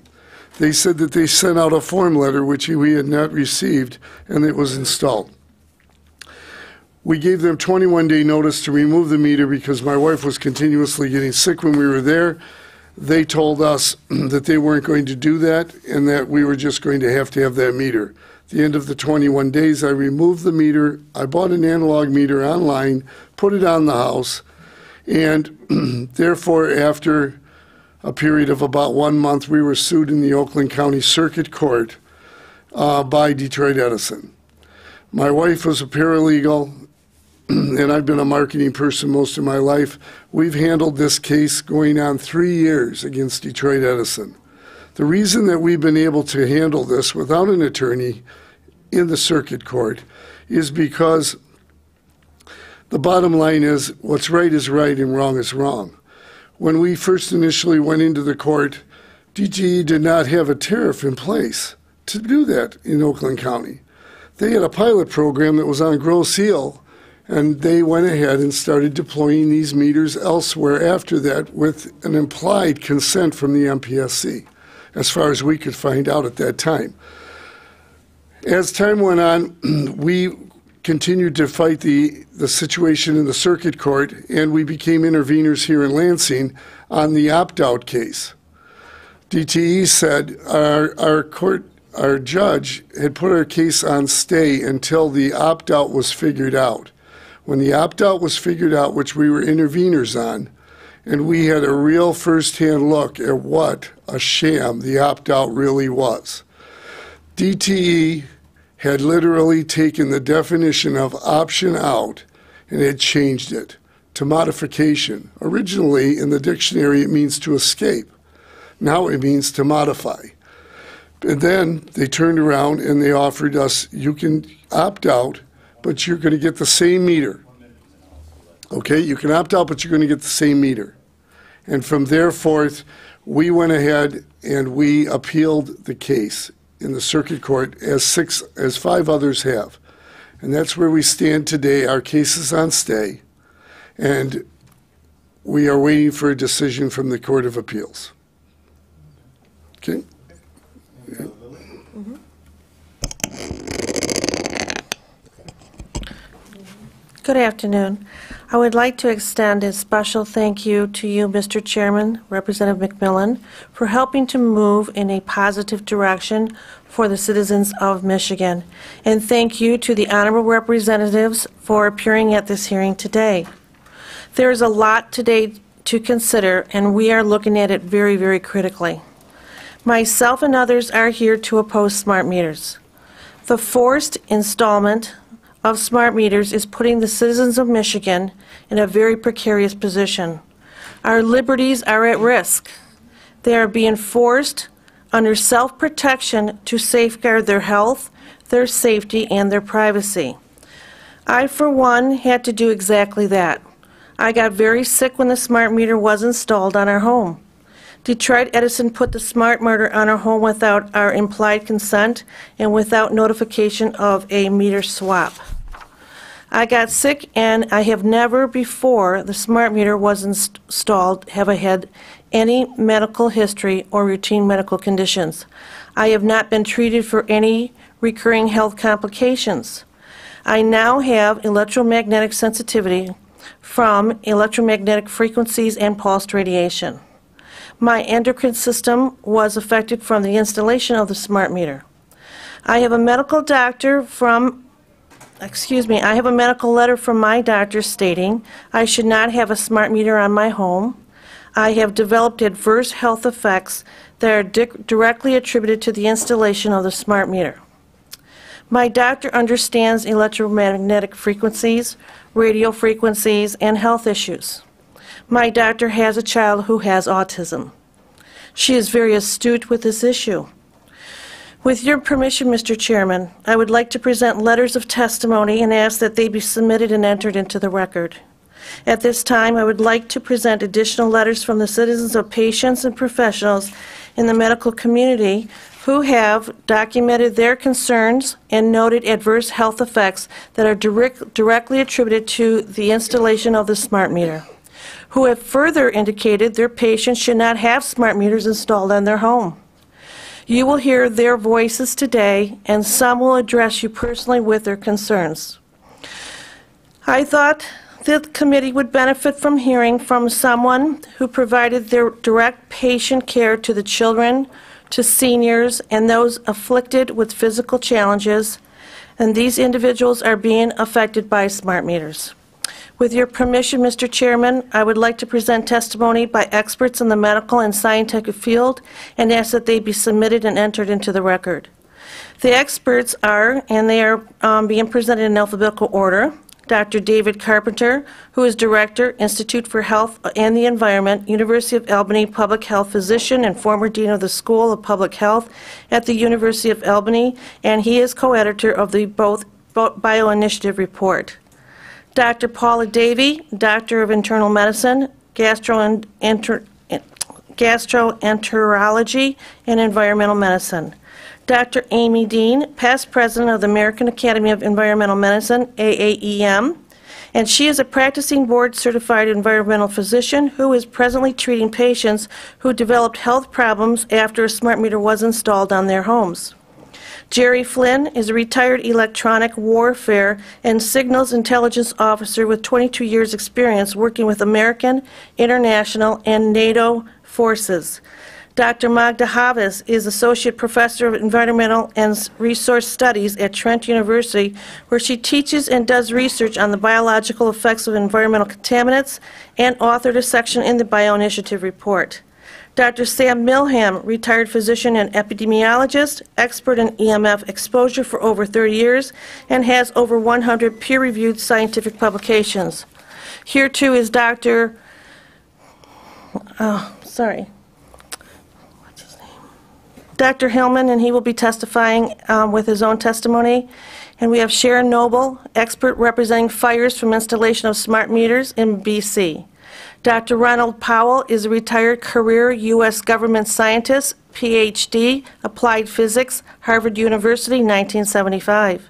They said that they sent out a form letter, which we had not received, and it was installed. We gave them 21-day notice to remove the meter because my wife was continuously getting sick when we were there. They told us that they weren't going to do that and that we were just going to have that meter. At the end of the 21 days, I removed the meter. I bought an analog meter online, put it on the house, and therefore, after a period of about 1 month, we were sued in the Oakland County Circuit Court by Detroit Edison. My wife was a paralegal, and I've been a marketing person most of my life. We've handled this case going on 3 years against Detroit Edison. The reason that we've been able to handle this without an attorney in the circuit court is because the bottom line is what's right is right and wrong is wrong. When we first initially went into the court, DTE did not have a tariff in place to do that in Oakland County. They had a pilot program that was on Grosse Ile, and they went ahead and started deploying these meters elsewhere after that with an implied consent from the MPSC, as far as we could find out at that time. As time went on, we continued to fight the situation in the circuit court, and we became interveners here in Lansing on the opt-out case. DTE said our judge had put our case on stay until the opt-out was figured out. When the opt-out was figured out, which we were interveners on, and we had a real first-hand look at what a sham the opt-out really was. DTE had literally taken the definition of option out and had changed it to modification. Originally, in the dictionary, it means to escape. Now it means to modify. And then they turned around and they offered us, you can opt out, but you're going to get the same meter. Okay, you can opt out, but you're going to get the same meter. And from there forth, we went ahead and we appealed the case in the circuit court as 5 others have. And that's where we stand today. Our case is on stay, and we are waiting for a decision from the Court of Appeals. Okay? Yeah. Good afternoon. I would like to extend a special thank you to you, Mr. Chairman, Representative McMillin, for helping to move in a positive direction for the citizens of Michigan. And thank you to the honorable representatives for appearing at this hearing today. There is a lot today to consider, and we are looking at it very, very critically. Myself and others are here to oppose smart meters. The forced installment of smart meters is putting the citizens of Michigan in a very precarious position. Our liberties are at risk. They are being forced under self-protection to safeguard their health, their safety, and their privacy. I, for one, had to do exactly that. I got very sick when the smart meter was installed on our home. Detroit Edison put the smart meter on our home without our implied consent and without notification of a meter swap. I got sick, and I have never before the smart meter was installed have I had any medical history or routine medical conditions. I have not been treated for any recurring health complications. I now have electromagnetic sensitivity from electromagnetic frequencies and pulsed radiation. My endocrine system was affected from the installation of the smart meter. I have a medical letter from my doctor stating I should not have a smart meter on my home. I have developed adverse health effects that are directly attributed to the installation of the smart meter. My doctor understands electromagnetic frequencies, radio frequencies, and health issues. My doctor has a child who has autism. She is very astute with this issue. With your permission, Mr. Chairman, I would like to present letters of testimony and ask that they be submitted and entered into the record. At this time, I would like to present additional letters from the citizens of patients and professionals in the medical community who have documented their concerns and noted adverse health effects that are directly attributed to the installation of the smart meter, who have further indicated their patients should not have smart meters installed in their home. You will hear their voices today, and some will address you personally with their concerns. I thought the committee would benefit from hearing from someone who provided their direct patient care to the children, to seniors, and those afflicted with physical challenges, and these individuals are being affected by smart meters. With your permission, Mr. Chairman, I would like to present testimony by experts in the medical and scientific field and ask that they be submitted and entered into the record. The experts are, and they are being presented in alphabetical order, Dr. David Carpenter, who is Director, Institute for Health and the Environment, University of Albany Public Health Physician and former Dean of the School of Public Health at the University of Albany, and he is co-editor of the Both Bioinitiative Report. Dr. Paula Davey, Doctor of Internal Medicine, Gastroenterology, and Environmental Medicine. Dr. Amy Dean, past president of the American Academy of Environmental Medicine, AAEM, and she is a practicing board-certified environmental physician who is presently treating patients who developed health problems after a smart meter was installed on their homes. Jerry Flynn is a retired electronic warfare and signals intelligence officer with 22 years' experience working with American, international, and NATO forces. Dr. Magda Havas is Associate Professor of Environmental and Resource Studies at Trent University, where she teaches and does research on the biological effects of environmental contaminants and authored a section in the Bioinitiative Report. Dr. Sam Milham, retired physician and epidemiologist, expert in EMF exposure for over 30 years, and has over 100 peer-reviewed scientific publications. Here, too, is Dr. Hillman, and he will be testifying with his own testimony. And we have Sharon Noble, expert representing fires from installation of smart meters in BC. Dr. Ronald Powell is a retired career U.S. government scientist, Ph.D., Applied Physics, Harvard University, 1975.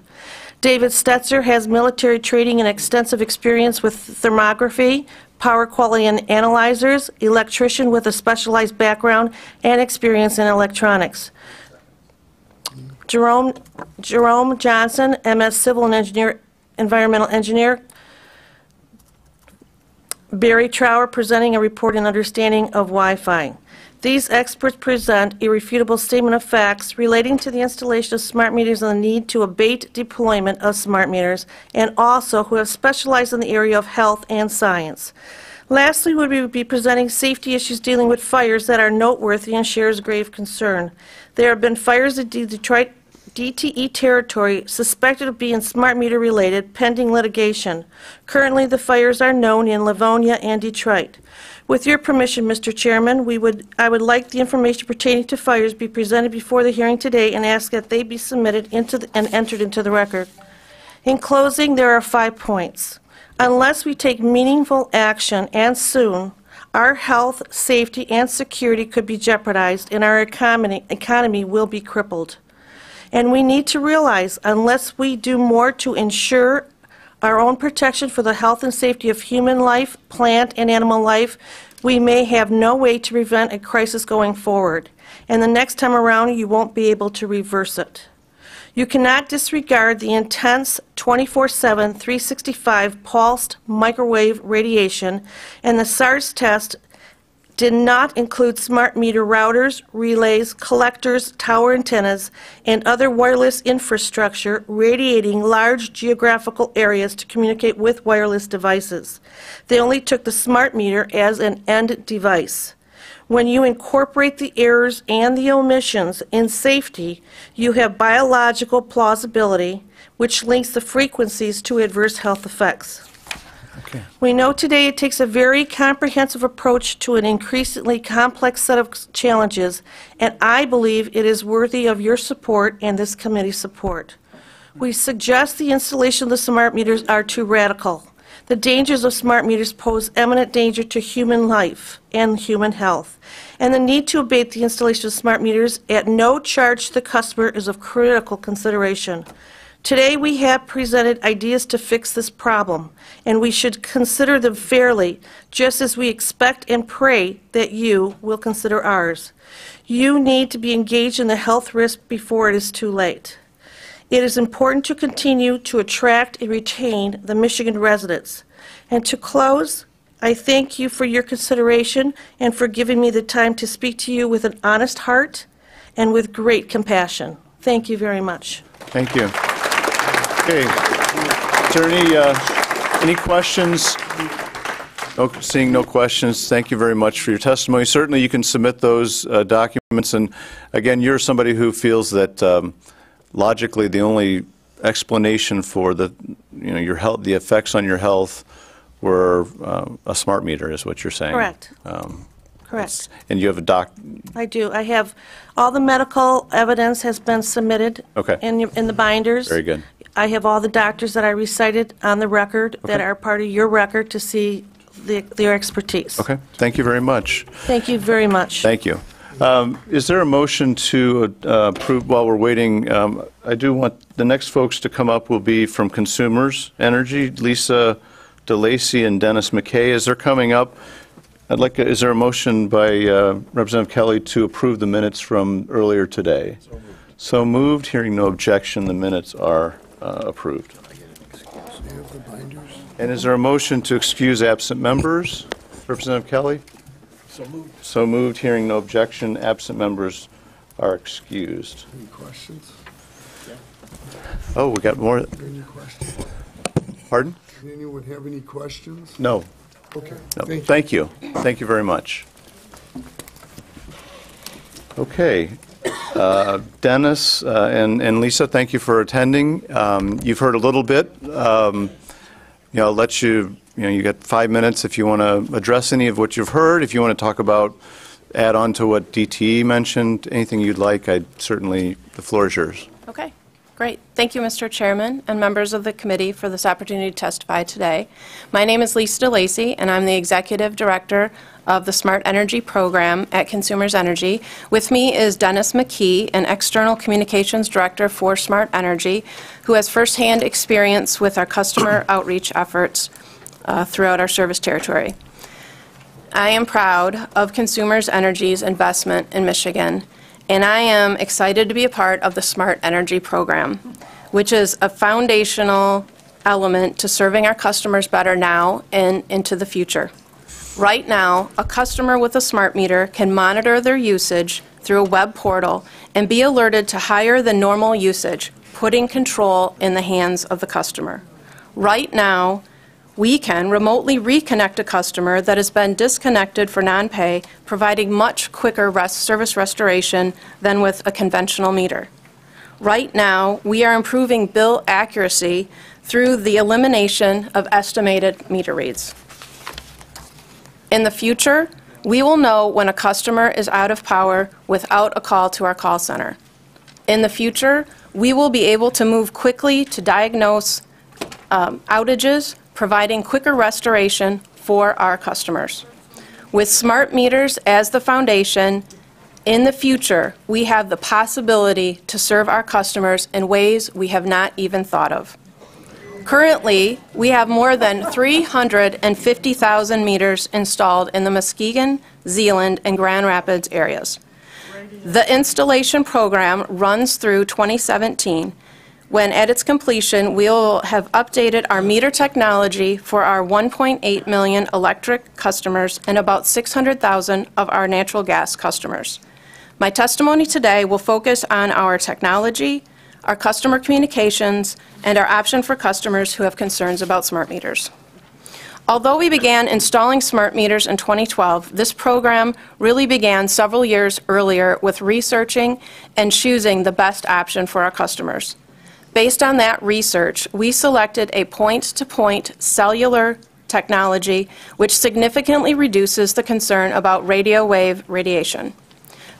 David Stetzer has military training and extensive experience with thermography, power quality and analyzers, electrician with a specialized background and experience in electronics. Jerome Johnson, MS Civil and Engineer, Environmental Engineer. Barry Trower presenting a report and understanding of Wi-Fi. These experts present a irrefutable statement of facts relating to the installation of smart meters and the need to abate deployment of smart meters, and also who have specialized in the area of health and science. Lastly, we will be presenting safety issues dealing with fires that are noteworthy and shares grave concern. There have been fires in Detroit DTE territory suspected of being smart meter related pending litigation. Currently, the fires are known in Livonia and Detroit. With your permission, Mr. Chairman, I would like the information pertaining to fires be presented before the hearing today and ask that they be submitted and entered into the record. In closing, there are 5 points. Unless we take meaningful action, and soon, our health, safety, and security could be jeopardized, and our economy will be crippled. And we need to realize, unless we do more to ensure our own protection for the health and safety of human life, plant, and animal life, we may have no way to prevent a crisis going forward. And the next time around, you won't be able to reverse it. You cannot disregard the intense 24/7, 365 pulsed microwave radiation, and the SARS test did not include smart meter routers, relays, collectors, tower antennas, and other wireless infrastructure radiating large geographical areas to communicate with wireless devices. They only took the smart meter as an end device. When you incorporate the errors and the omissions in safety, you have biological plausibility, which links the frequencies to adverse health effects. Okay. We know today it takes a very comprehensive approach to an increasingly complex set of challenges, and I believe it is worthy of your support and this committee's support. We suggest the installation of the smart meters are too radical. The dangers of smart meters pose eminent danger to human life and human health, and the need to abate the installation of smart meters at no charge to the customer is of critical consideration. Today we have presented ideas to fix this problem, and we should consider them fairly, just as we expect and pray that you will consider ours. You need to be engaged in the health risk before it is too late. It is important to continue to attract and retain the Michigan residents. And to close, I thank you for your consideration and for giving me the time to speak to you with an honest heart and with great compassion. Thank you very much. Thank you. Okay. Is there any questions? No, seeing no questions, thank you very much for your testimony. Certainly you can submit those documents, and again, you're somebody who feels that logically the only explanation for your health, the effects on your health, were a smart meter, is what you're saying. Correct. Correct. And you have a I do. I have all the medical evidence has been submitted Okay. in the binders. Very good. I have all the doctors that I recited on the record that Okay. are part of your record to see their expertise. Okay, thank you very much. Thank you very much. Thank you. Is there a motion to approve, while we're waiting, I do want the next folks to come up will be from Consumers Energy, Lisa DeLacy and Dennis McKay. As they're coming up, is there a motion by Representative Kelly to approve the minutes from earlier today? So moved. Hearing no objection, the minutes are approved. And is there a motion to excuse absent members? Representative Kelly? So moved. So moved. Hearing no objection, absent members are excused. Any questions? Oh, we got more. Any questions? Pardon? Does anyone have any questions? No. Okay. No. Thank you. Thank you. Thank you very much. Okay. Dennis and Lisa, thank you for attending. You've heard a little bit. I'll let you, you got 5 minutes if you want to address any of what you've heard. If you want to talk about, add on to what DTE mentioned, anything you'd like, the floor is yours. Okay, great. Thank you, Mr. Chairman and members of the committee for this opportunity to testify today. My name is Lisa DeLacy, and I'm the Executive Director of the Smart Energy Program at Consumers Energy. With me is Dennis McKee, an External Communications Director for Smart Energy, who has firsthand experience with our customer outreach efforts throughout our service territory. I am proud of Consumers Energy's investment in Michigan, and I am excited to be a part of the Smart Energy Program, which is a foundational element to serving our customers better now and into the future. Right now, a customer with a smart meter can monitor their usage through a web portal and be alerted to higher than normal usage, putting control in the hands of the customer. Right now, we can remotely reconnect a customer that has been disconnected for non-pay, providing much quicker service restoration than with a conventional meter. Right now, we are improving bill accuracy through the elimination of estimated meter reads. In the future, we will know when a customer is out of power without a call to our call center. In the future, we will be able to move quickly to diagnose outages, providing quicker restoration for our customers. With smart meters as the foundation, in the future, we have the possibility to serve our customers in ways we have not even thought of. Currently, we have more than 350,000 meters installed in the Muskegon, Zeeland, and Grand Rapids areas. The installation program runs through 2017, when at its completion, we will have updated our meter technology for our 1.8 million electric customers and about 600,000 of our natural gas customers. My testimony today will focus on our technology, our customer communications, and our option for customers who have concerns about smart meters. Although we began installing smart meters in 2012, this program really began several years earlier with researching and choosing the best option for our customers. Based on that research, we selected a point-to-point cellular technology which significantly reduces the concern about radio wave radiation.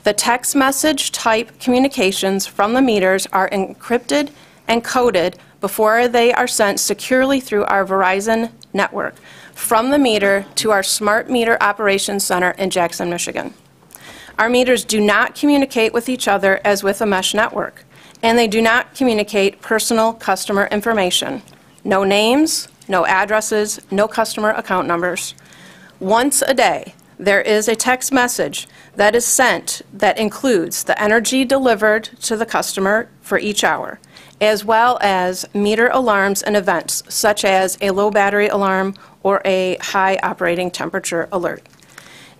The text message type communications from the meters are encrypted and coded before they are sent securely through our Verizon network from the meter to our Smart Meter Operations Center in Jackson, Michigan. Our meters do not communicate with each other as with a mesh network, and they do not communicate personal customer information. No names, no addresses, no customer account numbers. Once a day, there is a text message that is sent that includes the energy delivered to the customer for each hour, as well as meter alarms and events, such as a low battery alarm or a high operating temperature alert.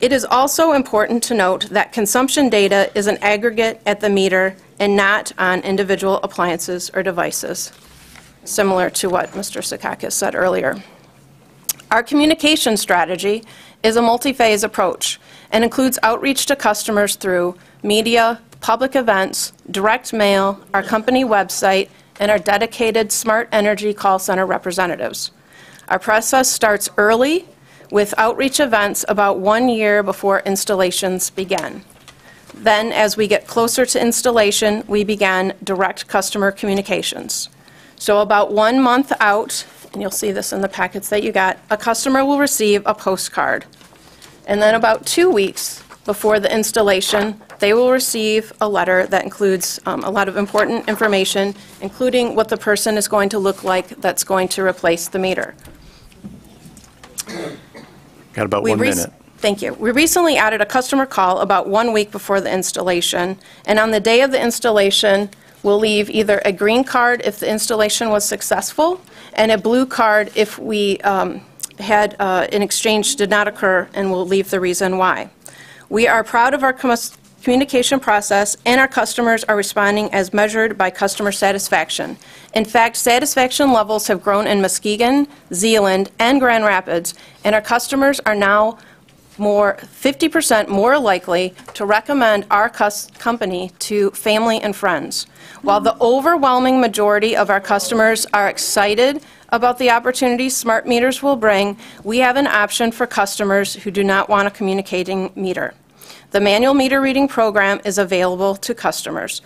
It is also important to note that consumption data is an aggregate at the meter and not on individual appliances or devices, similar to what Mr. Sakakis said earlier. Our communication strategy is a multi-phase approach and includes outreach to customers through media, public events, direct mail, our company website, and our dedicated Smart Energy call center representatives. Our process starts early with outreach events about 1 year before installations begin. Then, as we get closer to installation, we began direct customer communications. So about 1 month out, and you'll see this in the packets that you got, a customer will receive a postcard. And then about 2 weeks before the installation, they will receive a letter that includes a lot of important information, including what the person is going to look like that's going to replace the meter. Got about 1 minute. Thank you. We recently added a customer call about 1 week before the installation, and on the day of the installation, we'll leave either a green card if the installation was successful, and a blue card if we had an exchange did not occur, and we'll leave the reason why. We are proud of our communication process, and our customers are responding as measured by customer satisfaction. In fact, satisfaction levels have grown in Muskegon, Zeeland, and Grand Rapids, and our customers are now 50% more likely to recommend our company to family and friends. While the overwhelming majority of our customers are excited about the opportunities smart meters will bring, we have an option for customers who do not want a communicating meter. The manual meter reading program is available to customers.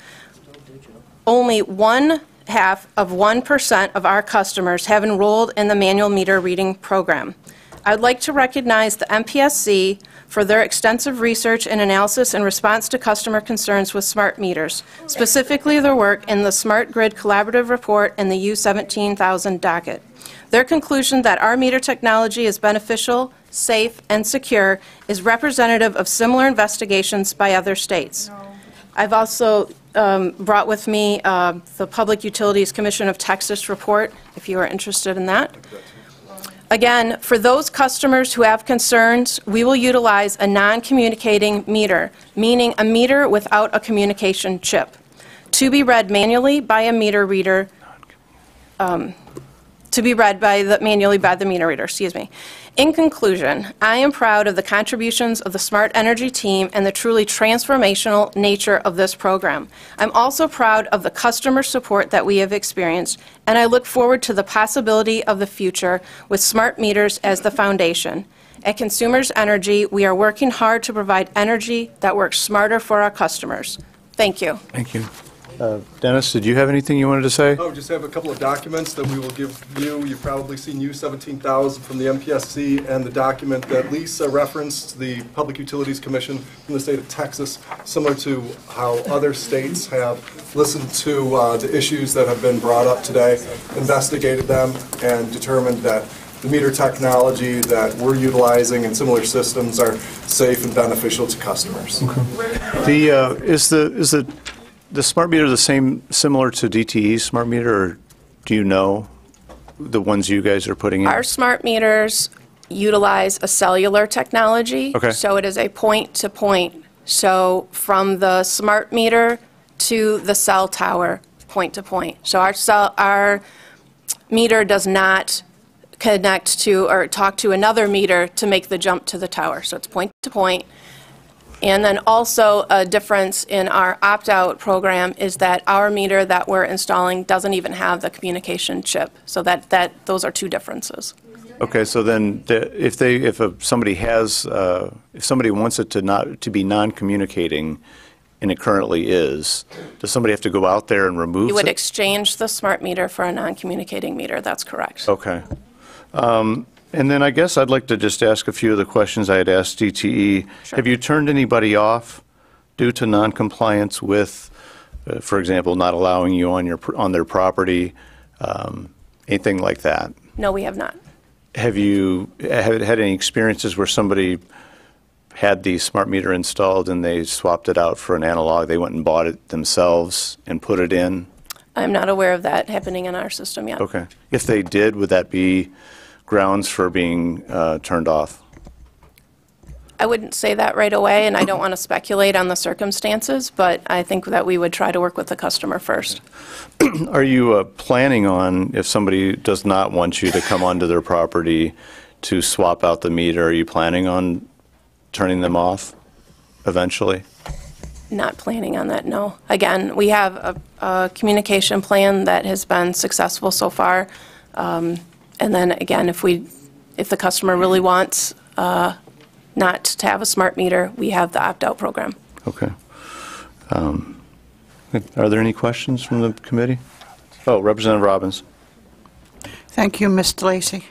Only 0.5% of our customers have enrolled in the manual meter reading program. I'd like to recognize the MPSC for their extensive research and analysis in response to customer concerns with smart meters, specifically their work in the Smart Grid Collaborative Report and the U17000 docket. Their conclusion that our meter technology is beneficial, safe, and secure is representative of similar investigations by other states. I've also brought with me the Public Utilities Commission of Texas report, if you are interested in that. Again, for those customers who have concerns, we will utilize a non-communicating meter, meaning a meter without a communication chip, to be read manually by a meter reader, manually by the meter reader, excuse me. In conclusion, I am proud of the contributions of the Smart Energy team and the truly transformational nature of this program. I'm also proud of the customer support that we have experienced, and I look forward to the possibility of the future with smart meters as the foundation. At Consumers Energy, we are working hard to provide energy that works smarter for our customers. Thank you. Thank you. Dennis, did you have anything you wanted to say? Oh, just have a couple of documents that we will give you. You've probably seen U-17,000 from the MPSC and the document that Lisa referenced, the Public Utilities Commission from the state of Texas, similar to how other states have listened to the issues that have been brought up today, investigated them, and determined that the meter technology that we're utilizing and similar systems are safe and beneficial to customers. Is the smart meter similar to DTE's smart meter, or do you know the ones you guys are putting in? Our smart meters utilize a cellular technology. Okay. So it is a point-to-point. So from the smart meter to the cell tower, point-to-point. So our meter does not connect to or talk to another meter to make the jump to the tower. So it's point-to-point. And then also a difference in our opt-out program is that our meter that we're installing doesn't even have the communication chip. So those are two differences. Okay, so then if somebody wants it to be non-communicating, and it currently is, does somebody have to go out there and remove it? You would exchange the smart meter for a non-communicating meter. That's correct. Okay. And then I guess I'd like to just ask a few of the questions I had asked DTE. Sure. Have you turned anybody off due to noncompliance with, for example, not allowing you on their property, anything like that? No, we have not. Have you had any experiences where somebody had the smart meter installed and they swapped it out for an analog? They went and bought it themselves and put it in? I'm not aware of that happening in our system yet. Okay. If they did, would that be grounds for being turned off? I wouldn't say that right away, and I don't want to speculate on the circumstances, but I think that we would try to work with the customer first. Are you planning on, if somebody does not want you to come onto their property to swap out the meter, are you planning on turning them off eventually? Not planning on that, no. Again, we have a communication plan that has been successful so far. And then again, if the customer really wants not to have a smart meter, we have the opt-out program. Okay. Are there any questions from the committee? Oh, Representative Robbins. Thank you, Mr. Lacy.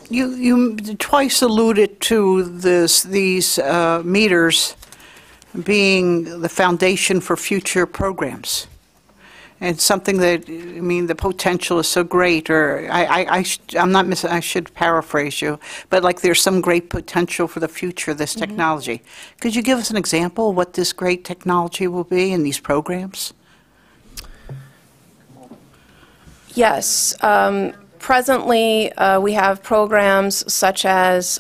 You twice alluded to these meters being the foundation for future programs. And something that, I mean, the potential is so great, or I'm not missing, I should paraphrase you, but like there's some great potential for the future of this technology. Could you give us an example of what this great technology will be in these programs? Yes. Presently, we have programs such as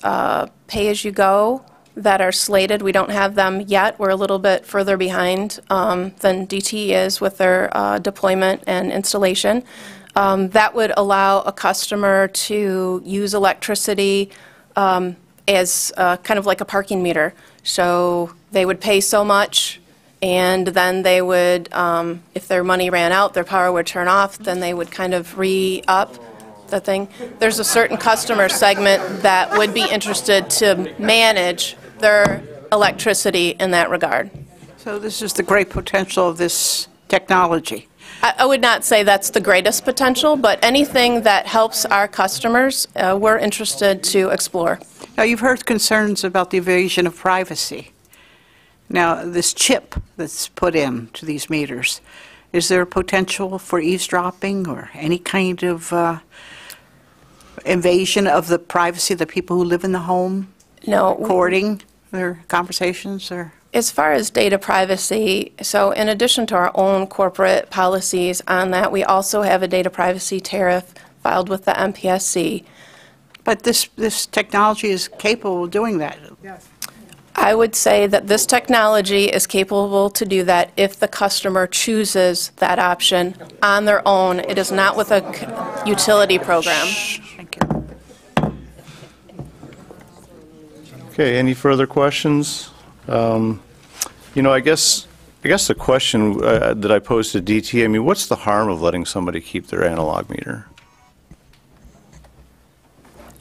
Pay-As-You-Go that are slated. We don't have them yet. We're a little bit further behind than DTE is with their deployment and installation. That would allow a customer to use electricity as kind of like a parking meter. So they would pay so much, and then they would, if their money ran out, their power would turn off, then they would kind of re-up the thing. There's a certain customer segment that would be interested to manage their electricity in that regard. So this is the great potential of this technology. I would not say that's the greatest potential, but anything that helps our customers, we're interested to explore. Now, you've heard concerns about the invasion of privacy. Now, this chip that's put in to these meters, is there a potential for eavesdropping or any kind of invasion of the privacy of the people who live in the home? No. Recording their conversations? Or as far as data privacy, so in addition to our own corporate policies on that, we also have a data privacy tariff filed with the MPSC. But this technology is capable of doing that. Yes. I would say that this technology is capable to do that if the customer chooses that option on their own. It is not with a utility program. Thank you. Okay, any further questions? You know, I guess the question that I posed to DT, I mean, what's the harm of letting somebody keep their analog meter?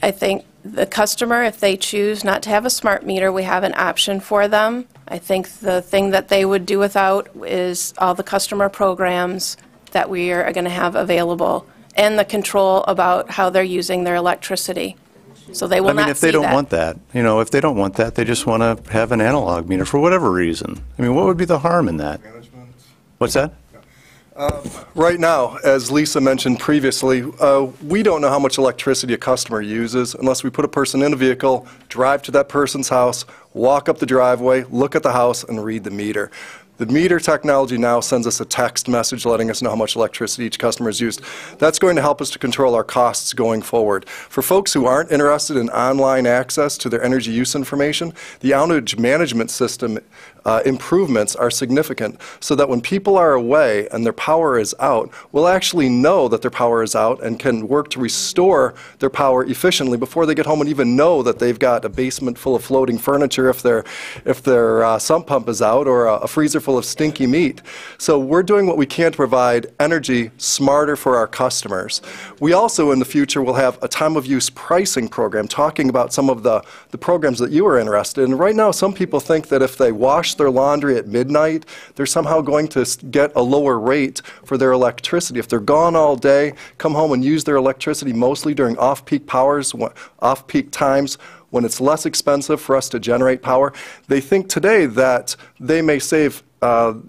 I think The customer, if they choose not to have a smart meter, we have an option for them. I think the thing that they would do without is all the customer programs that we are going to have available and the control about how they're using their electricity. So they will not see that. if they don't want that, if they don't want that, they just want to have an analog meter for whatever reason. I mean, what would be the harm in that? What's that? Right now, as Lisa mentioned previously, we don't know how much electricity a customer uses unless we put a person in a vehicle, drive to that person's house, walk up the driveway, look at the house, and read the meter. The meter technology now sends us a text message letting us know how much electricity each customer has used. That's going to help us to control our costs going forward. For folks who aren't interested in online access to their energy use information, the outage management system improvements are significant so that when people are away and their power is out, we'll actually know that their power is out and can work to restore their power efficiently before they get home and even know that they've got a basement full of floating furniture if their sump pump is out, or a freezer full of stinky meat. So we're doing what we can to provide energy smarter for our customers. We also in the future will have a time of use pricing program talking about some of the programs that you are interested in. Right now some people think that if they wash their laundry at midnight, they're somehow going to get a lower rate for their electricity. If they're gone all day, come home and use their electricity mostly during off-peak off-peak times, when it's less expensive for us to generate power, they think today that they may save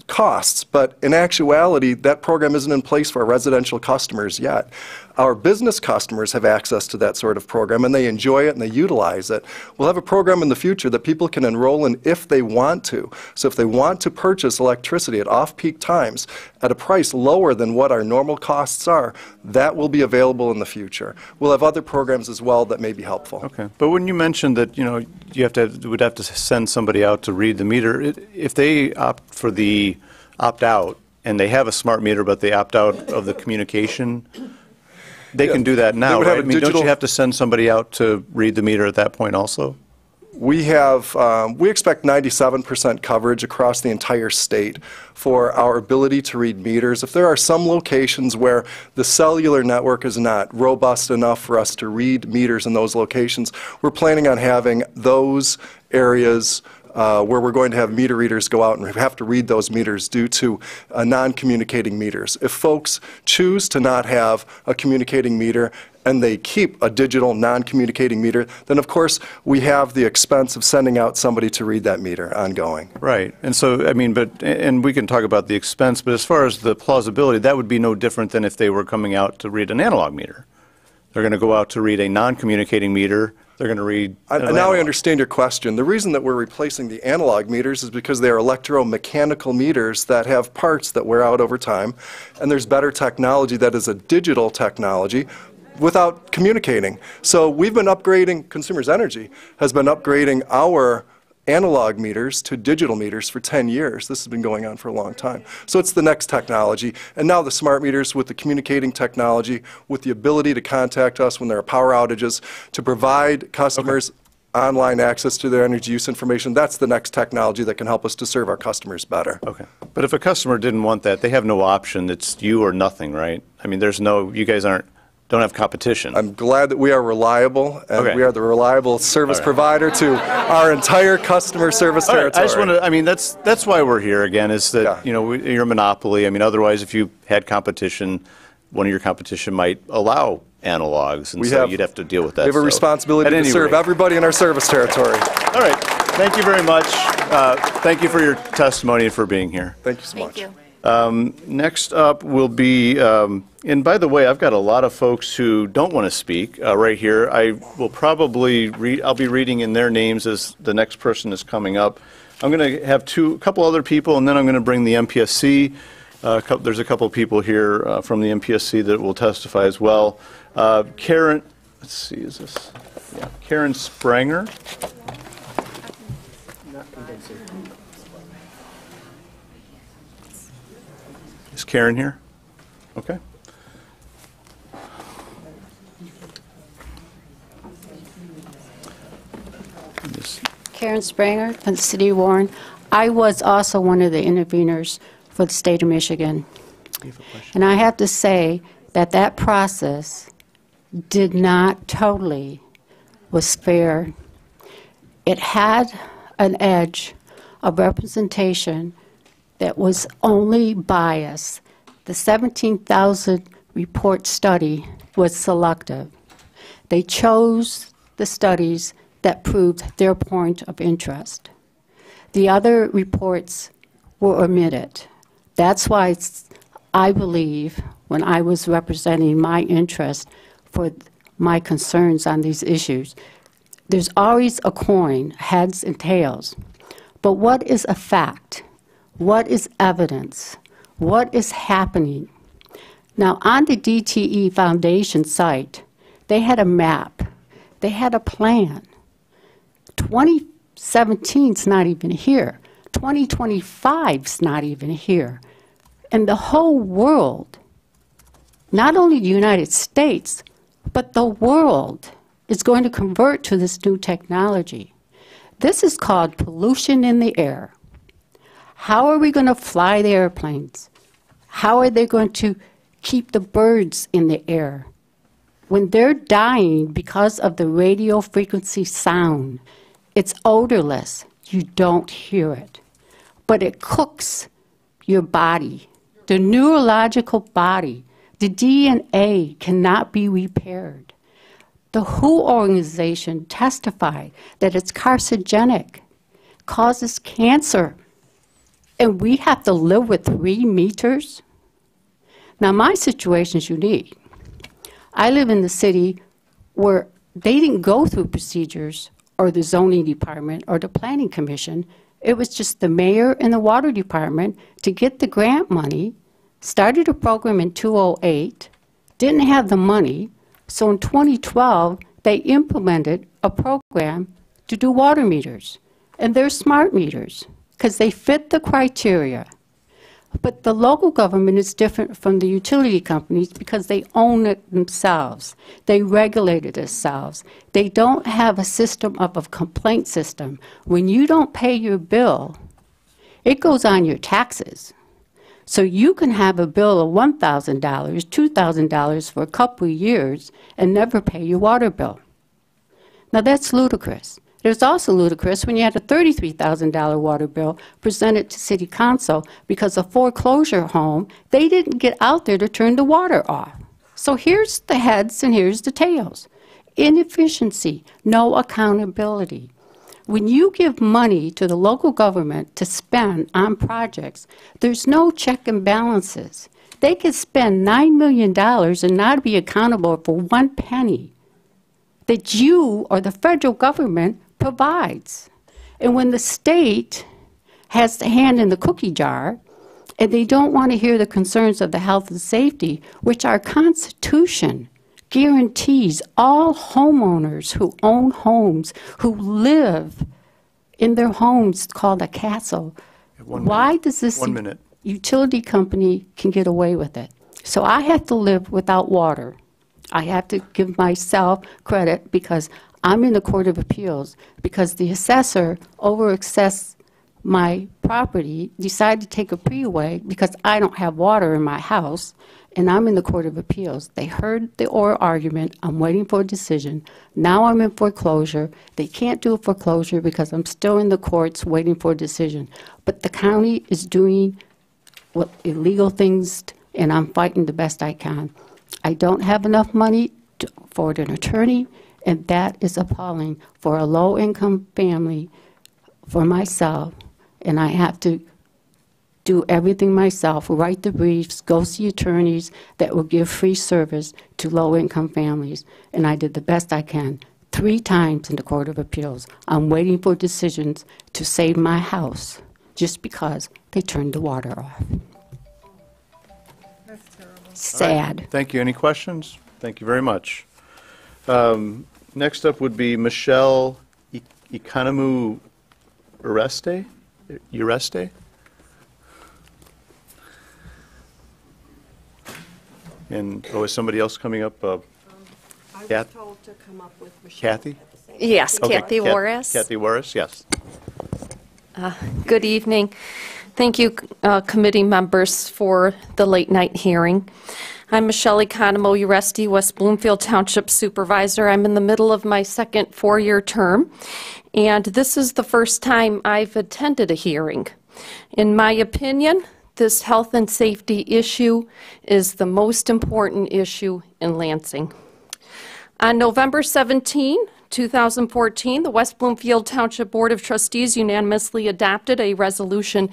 costs, but in actuality, that program isn't in place for our residential customers yet. Our business customers have access to that sort of program, and they enjoy it and they utilize it. We'll have a program in the future that people can enroll in if they want to. So if they want to purchase electricity at off-peak times at a price lower than what our normal costs are, that will be available in the future. We'll have other programs as well that may be helpful. Okay. But when you mentioned that, you would have to send somebody out to read the meter, if they opt for the opt-out and they have a smart meter but they opt out of the communication, they can do that now, right? I mean, don't you have to send somebody out to read the meter at that point also? We expect 97% coverage across the entire state for our ability to read meters. If there are some locations where the cellular network is not robust enough for us to read meters in those locations, we're planning on having those areas where we're going to have meter readers go out and have to read those meters due to non-communicating meters. If folks choose to not have a communicating meter and they keep a digital non-communicating meter, then of course we have the expense of sending out somebody to read that meter ongoing. Right. And so, I mean, and we can talk about the expense, but as far as the plausibility, that would be no different than if they were coming out to read an analog meter. They're going to go out to read a non-communicating meter. They're going to read. Now I understand your question. The reason that we're replacing the analog meters is because they are electromechanical meters that have parts that wear out over time, and there's better technology that is a digital technology without communicating. So we've been upgrading, Consumers Energy has been upgrading our analog meters to digital meters for 10 years. This has been going on for a long time. So it's the next technology. And now the smart meters with the communicating technology, with the ability to contact us when there are power outages, to provide customers online access to their energy use information, that's the next technology that can help us to serve our customers better. Okay. But if a customer didn't want that, they have no option. It's you or nothing, right? I mean, you guys don't have competition. I'm glad that we are reliable, and we are the reliable service provider to our entire customer service territory. I just want to, I mean, that's why we're here again, is that, you're a monopoly. I mean, otherwise, if you had competition, one of your competition might allow analogs, and so you'd have to deal with that. We have a responsibility to serve everybody in our service territory. All right. Thank you very much. Thank you for your testimony and for being here. Thank you so much. Thank you. Next up will be, and by the way, I've got a lot of folks who don't want to speak right here. I will probably I'll be reading in their names as the next person is coming up. I'm going to have a couple other people, and then I'm going to bring the MPSC. There's a couple people here from the MPSC that will testify as well. Karen, let's see, is this? Yeah, Karen Spranger. Is Karen here? Okay. Karen Spranger from the City of Warren. I was also one of the interveners for the state of Michigan. And I have to say that process did not totally was fair. It had an edge of representation that was only biased. The 17,000 report study was selective. They chose the studies that proved their point of interest. The other reports were omitted. That's why I believe, when I was representing my interest for my concerns on these issues, there's always a coin, heads and tails. But what is a fact? What is evidence? What is happening? Now, on the DTE Foundation site, they had a map. They had a plan. 2017's not even here. 2025's not even here. And the whole world, not only the United States, but the world is going to convert to this new technology. This is called pollution in the air. How are we going to fly the airplanes? How are they going to keep the birds in the air? When they're dying because of the radio frequency sound, it's odorless. You don't hear it. But it cooks your body, the neurological body. The DNA cannot be repaired. The WHO organization testified that it's carcinogenic, causes cancer, and we have to live with 3 meters? Now, my situation is unique. I live in the city where they didn't go through procedures or the zoning department or the planning commission. It was just the mayor and the water department to get the grant money, started a program in 2008, didn't have the money, so in 2012 they implemented a program to do water meters. And they're smart meters because they fit the criteria. But the local government is different from the utility companies because they own it themselves. They regulate it themselves. They don't have a system of a complaint system. When you don't pay your bill, it goes on your taxes. So you can have a bill of $1,000, $2,000 for a couple of years and never pay your water bill. Now that's ludicrous. It was also ludicrous when you had a $33,000 water bill presented to City Council because a foreclosure home, they didn't get out there to turn the water off. So here's the heads and here's the tails. Inefficiency, no accountability. When you give money to the local government to spend on projects, there's no check and balances. They could spend $9 million and not be accountable for 1 penny that you or the federal government provides. And when the state has the hand in the cookie jar and they don't want to hear the concerns of the health and safety, which our Constitution guarantees all homeowners who own homes, who live in their homes called a castle, why does this utility company can get away with it? So I have to live without water. I have to give myself credit because I'm in the Court of Appeals because the assessor over-assessed my property, decided to take a pre away because I don't have water in my house, and I'm in the Court of Appeals. They heard the oral argument. I'm waiting for a decision. Now I'm in foreclosure. They can't do a foreclosure because I'm still in the courts waiting for a decision. But the county is doing what illegal things, and I'm fighting the best I can. I don't have enough money for an attorney, and that is appalling for a low-income family, for myself, and I have to do everything myself, write the briefs, go see attorneys that will give free service to low-income families, and I did the best I can 3 times in the Court of Appeals. I'm waiting for decisions to save my house just because they turned the water off. That's terrible. Sad. Right. Thank you. Any questions? Thank you very much. Next up would be Michelle Economou Ureste. And, is somebody else coming up? I was told to come up with Michelle. Kathy? Yes, Okay. Kathy Warris. Kathy Warris, yes. Good evening. Thank you, committee members, for the late night hearing. I'm Michelle Economo Uresti, West Bloomfield Township Supervisor. I'm in the middle of my second four-year term, and this is the first time I've attended a hearing. In my opinion, this health and safety issue is the most important issue in Lansing. On November 17, 2014, the West Bloomfield Township Board of Trustees unanimously adopted a resolution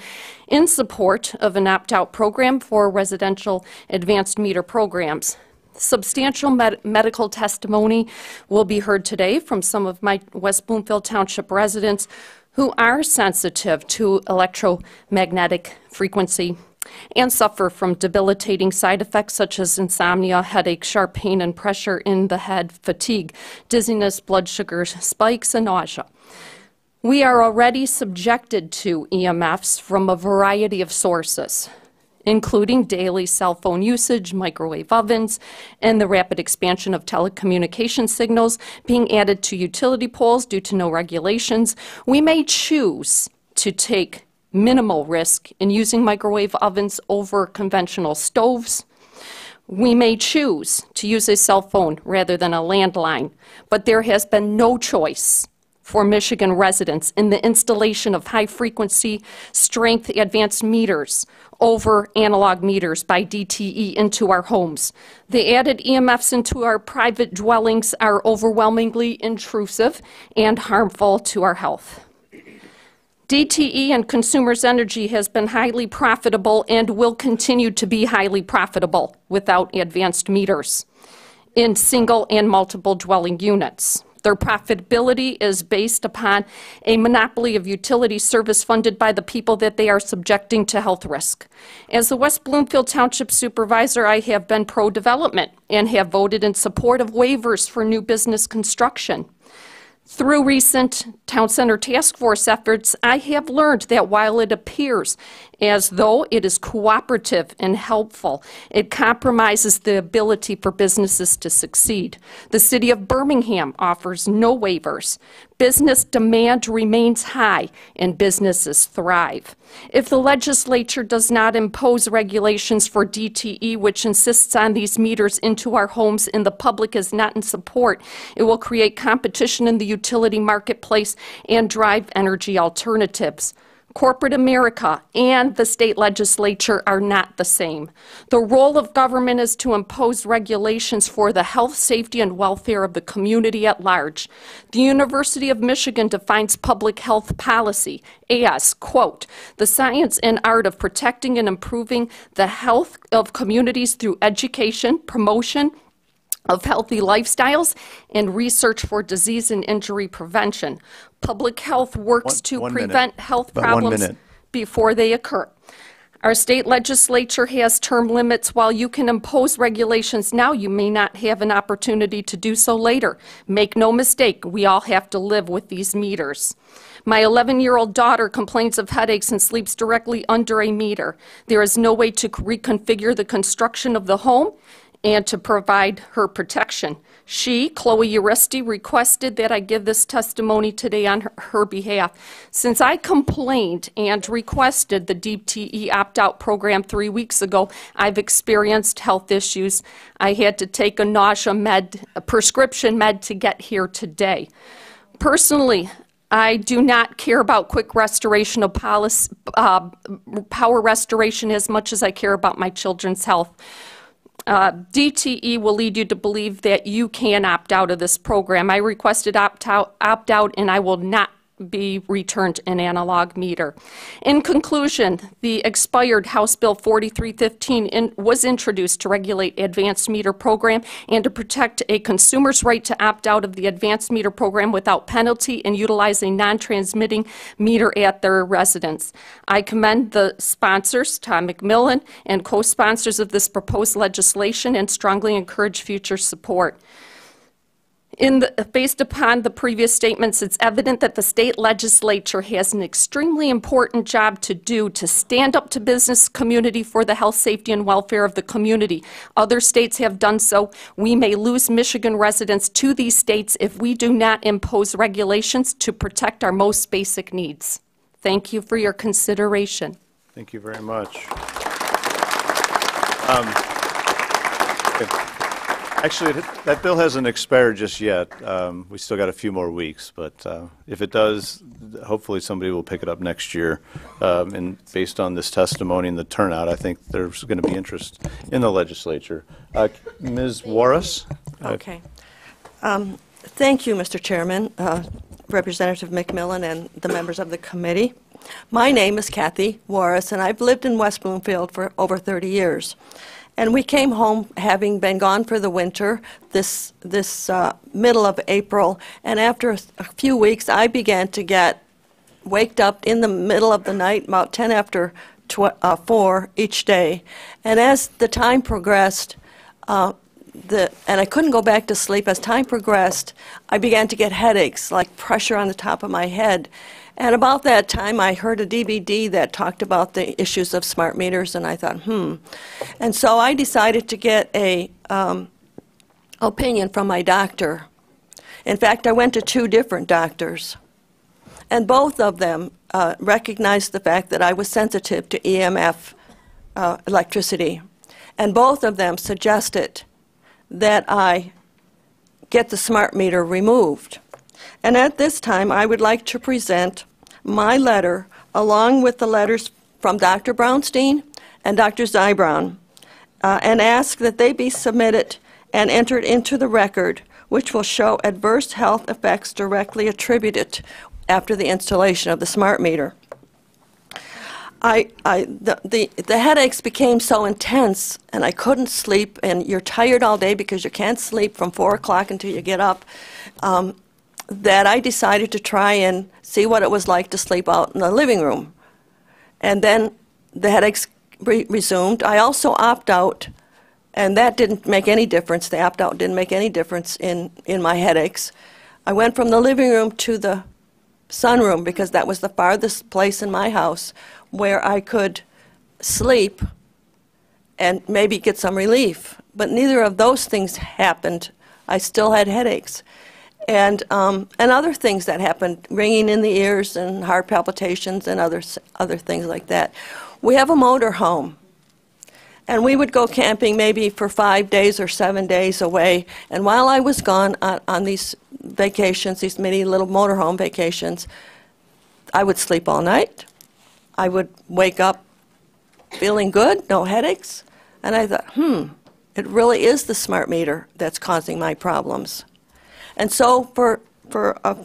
in support of an opt-out program for residential advanced meter programs. Substantial medical testimony will be heard today from some of my West Bloomfield Township residents who are sensitive to electromagnetic frequency and suffer from debilitating side effects such as insomnia, headache, sharp pain and pressure in the head, fatigue, dizziness, blood sugar spikes, and nausea. We are already subjected to EMFs from a variety of sources, including daily cell phone usage, microwave ovens, and the rapid expansion of telecommunication signals being added to utility poles due to no regulations. We may choose to take minimal risk in using microwave ovens over conventional stoves. We may choose to use a cell phone rather than a landline, but there has been no choice for Michigan residents in the installation of high-frequency strength advanced meters over analog meters by DTE into our homes. The added EMFs into our private dwellings are overwhelmingly intrusive and harmful to our health. DTE and Consumers Energy has been highly profitable and will continue to be highly profitable without advanced meters in single and multiple dwelling units. Their profitability is based upon a monopoly of utility service funded by the people that they are subjecting to health risk. As the West Bloomfield Township Supervisor, I have been pro-development and have voted in support of waivers for new business construction. Through recent Town Center Task Force efforts, I have learned that while it appears as though it is cooperative and helpful, it compromises the ability for businesses to succeed. The City of Birmingham offers no waivers. Business demand remains high and businesses thrive. If the legislature does not impose regulations for DTE, which insists on these meters into our homes and the public is not in support, it will create competition in the utility marketplace and drive energy alternatives. Corporate America and the state legislature are not the same. The role of government is to impose regulations for the health, safety, and welfare of the community at large. The University of Michigan defines public health policy as, quote, the science and art of protecting and improving the health of communities through education, promotion of healthy lifestyles, and research for disease and injury prevention. Public health works to prevent health problems before they occur. Our state legislature has term limits. While you can impose regulations now, you may not have an opportunity to do so later. Make no mistake, we all have to live with these meters. My 11-year-old daughter complains of headaches and sleeps directly under a meter. There is no way to reconfigure the construction of the home and to provide her protection. She, Chloe Uresti, requested that I give this testimony today on her behalf. Since I complained and requested the DTE opt-out program 3 weeks ago, I've experienced health issues. I had to take a prescription med to get here today. Personally, I do not care about quick restoration of power restoration as much as I care about my children's health. DTE will lead you to believe that you can opt out of this program. I requested opt out, and I will not be returned an analog meter. In conclusion, the expired House Bill 4315 was introduced to regulate advanced meter program and to protect a consumer's right to opt out of the advanced meter program without penalty and utilize a non-transmitting meter at their residence. I commend the sponsors, Tom McMillin, and co-sponsors of this proposed legislation and strongly encourage future support. Based upon the previous statements, it's evident that the state legislature has an extremely important job to do to stand up to business community for the health, safety, and welfare of the community. Other states have done so. We may lose Michigan residents to these states if we do not impose regulations to protect our most basic needs. Thank you for your consideration. Thank you very much. Actually, that bill hasn't expired just yet. We still got a few more weeks, but if it does, hopefully somebody will pick it up next year. And based on this testimony and the turnout, I think there's going to be interest in the legislature. Ms. Warris? Okay. Thank you, Mr. Chairman, Representative McMillin, and the members of the committee. My name is Kathy Warris, and I've lived in West Bloomfield for over 30 years. And we came home having been gone for the winter this middle of April, and after a few weeks I began to get waked up in the middle of the night, about 10 after 4 each day. And as the time progressed, and I couldn't go back to sleep, as time progressed, I began to get headaches, like pressure on the top of my head. And about that time, I heard a DVD that talked about the issues of smart meters, and I thought, And so I decided to get a opinion from my doctor. In fact, I went to 2 different doctors, and both of them recognized the fact that I was sensitive to EMF electricity. And both of them suggested that I get the smart meter removed. And at this time, I would like to present my letter along with the letters from Dr. Brownstein and Dr. Zybrown, and ask that they be submitted and entered into the record, which will show adverse health effects directly attributed after the installation of the smart meter. The headaches became so intense, and I couldn't sleep, and you're tired all day because you can't sleep from 4 o'clock until you get up, that I decided to try and see what it was like to sleep out in the living room. And then the headaches resumed. I opted out, and that didn't make any difference. The opt-out didn't make any difference in my headaches. I went from the living room to the sunroom because that was the farthest place in my house where I could sleep and maybe get some relief. But neither of those things happened. I still had headaches. And other things that happened, ringing in the ears and heart palpitations and other things like that. We have a motor home, and we would go camping maybe for 5 days or 7 days away. And while I was gone on these vacations, these mini little motorhome vacations, I would sleep all night. I would wake up feeling good, no headaches. And I thought, it really is the smart meter that's causing my problems. And so for a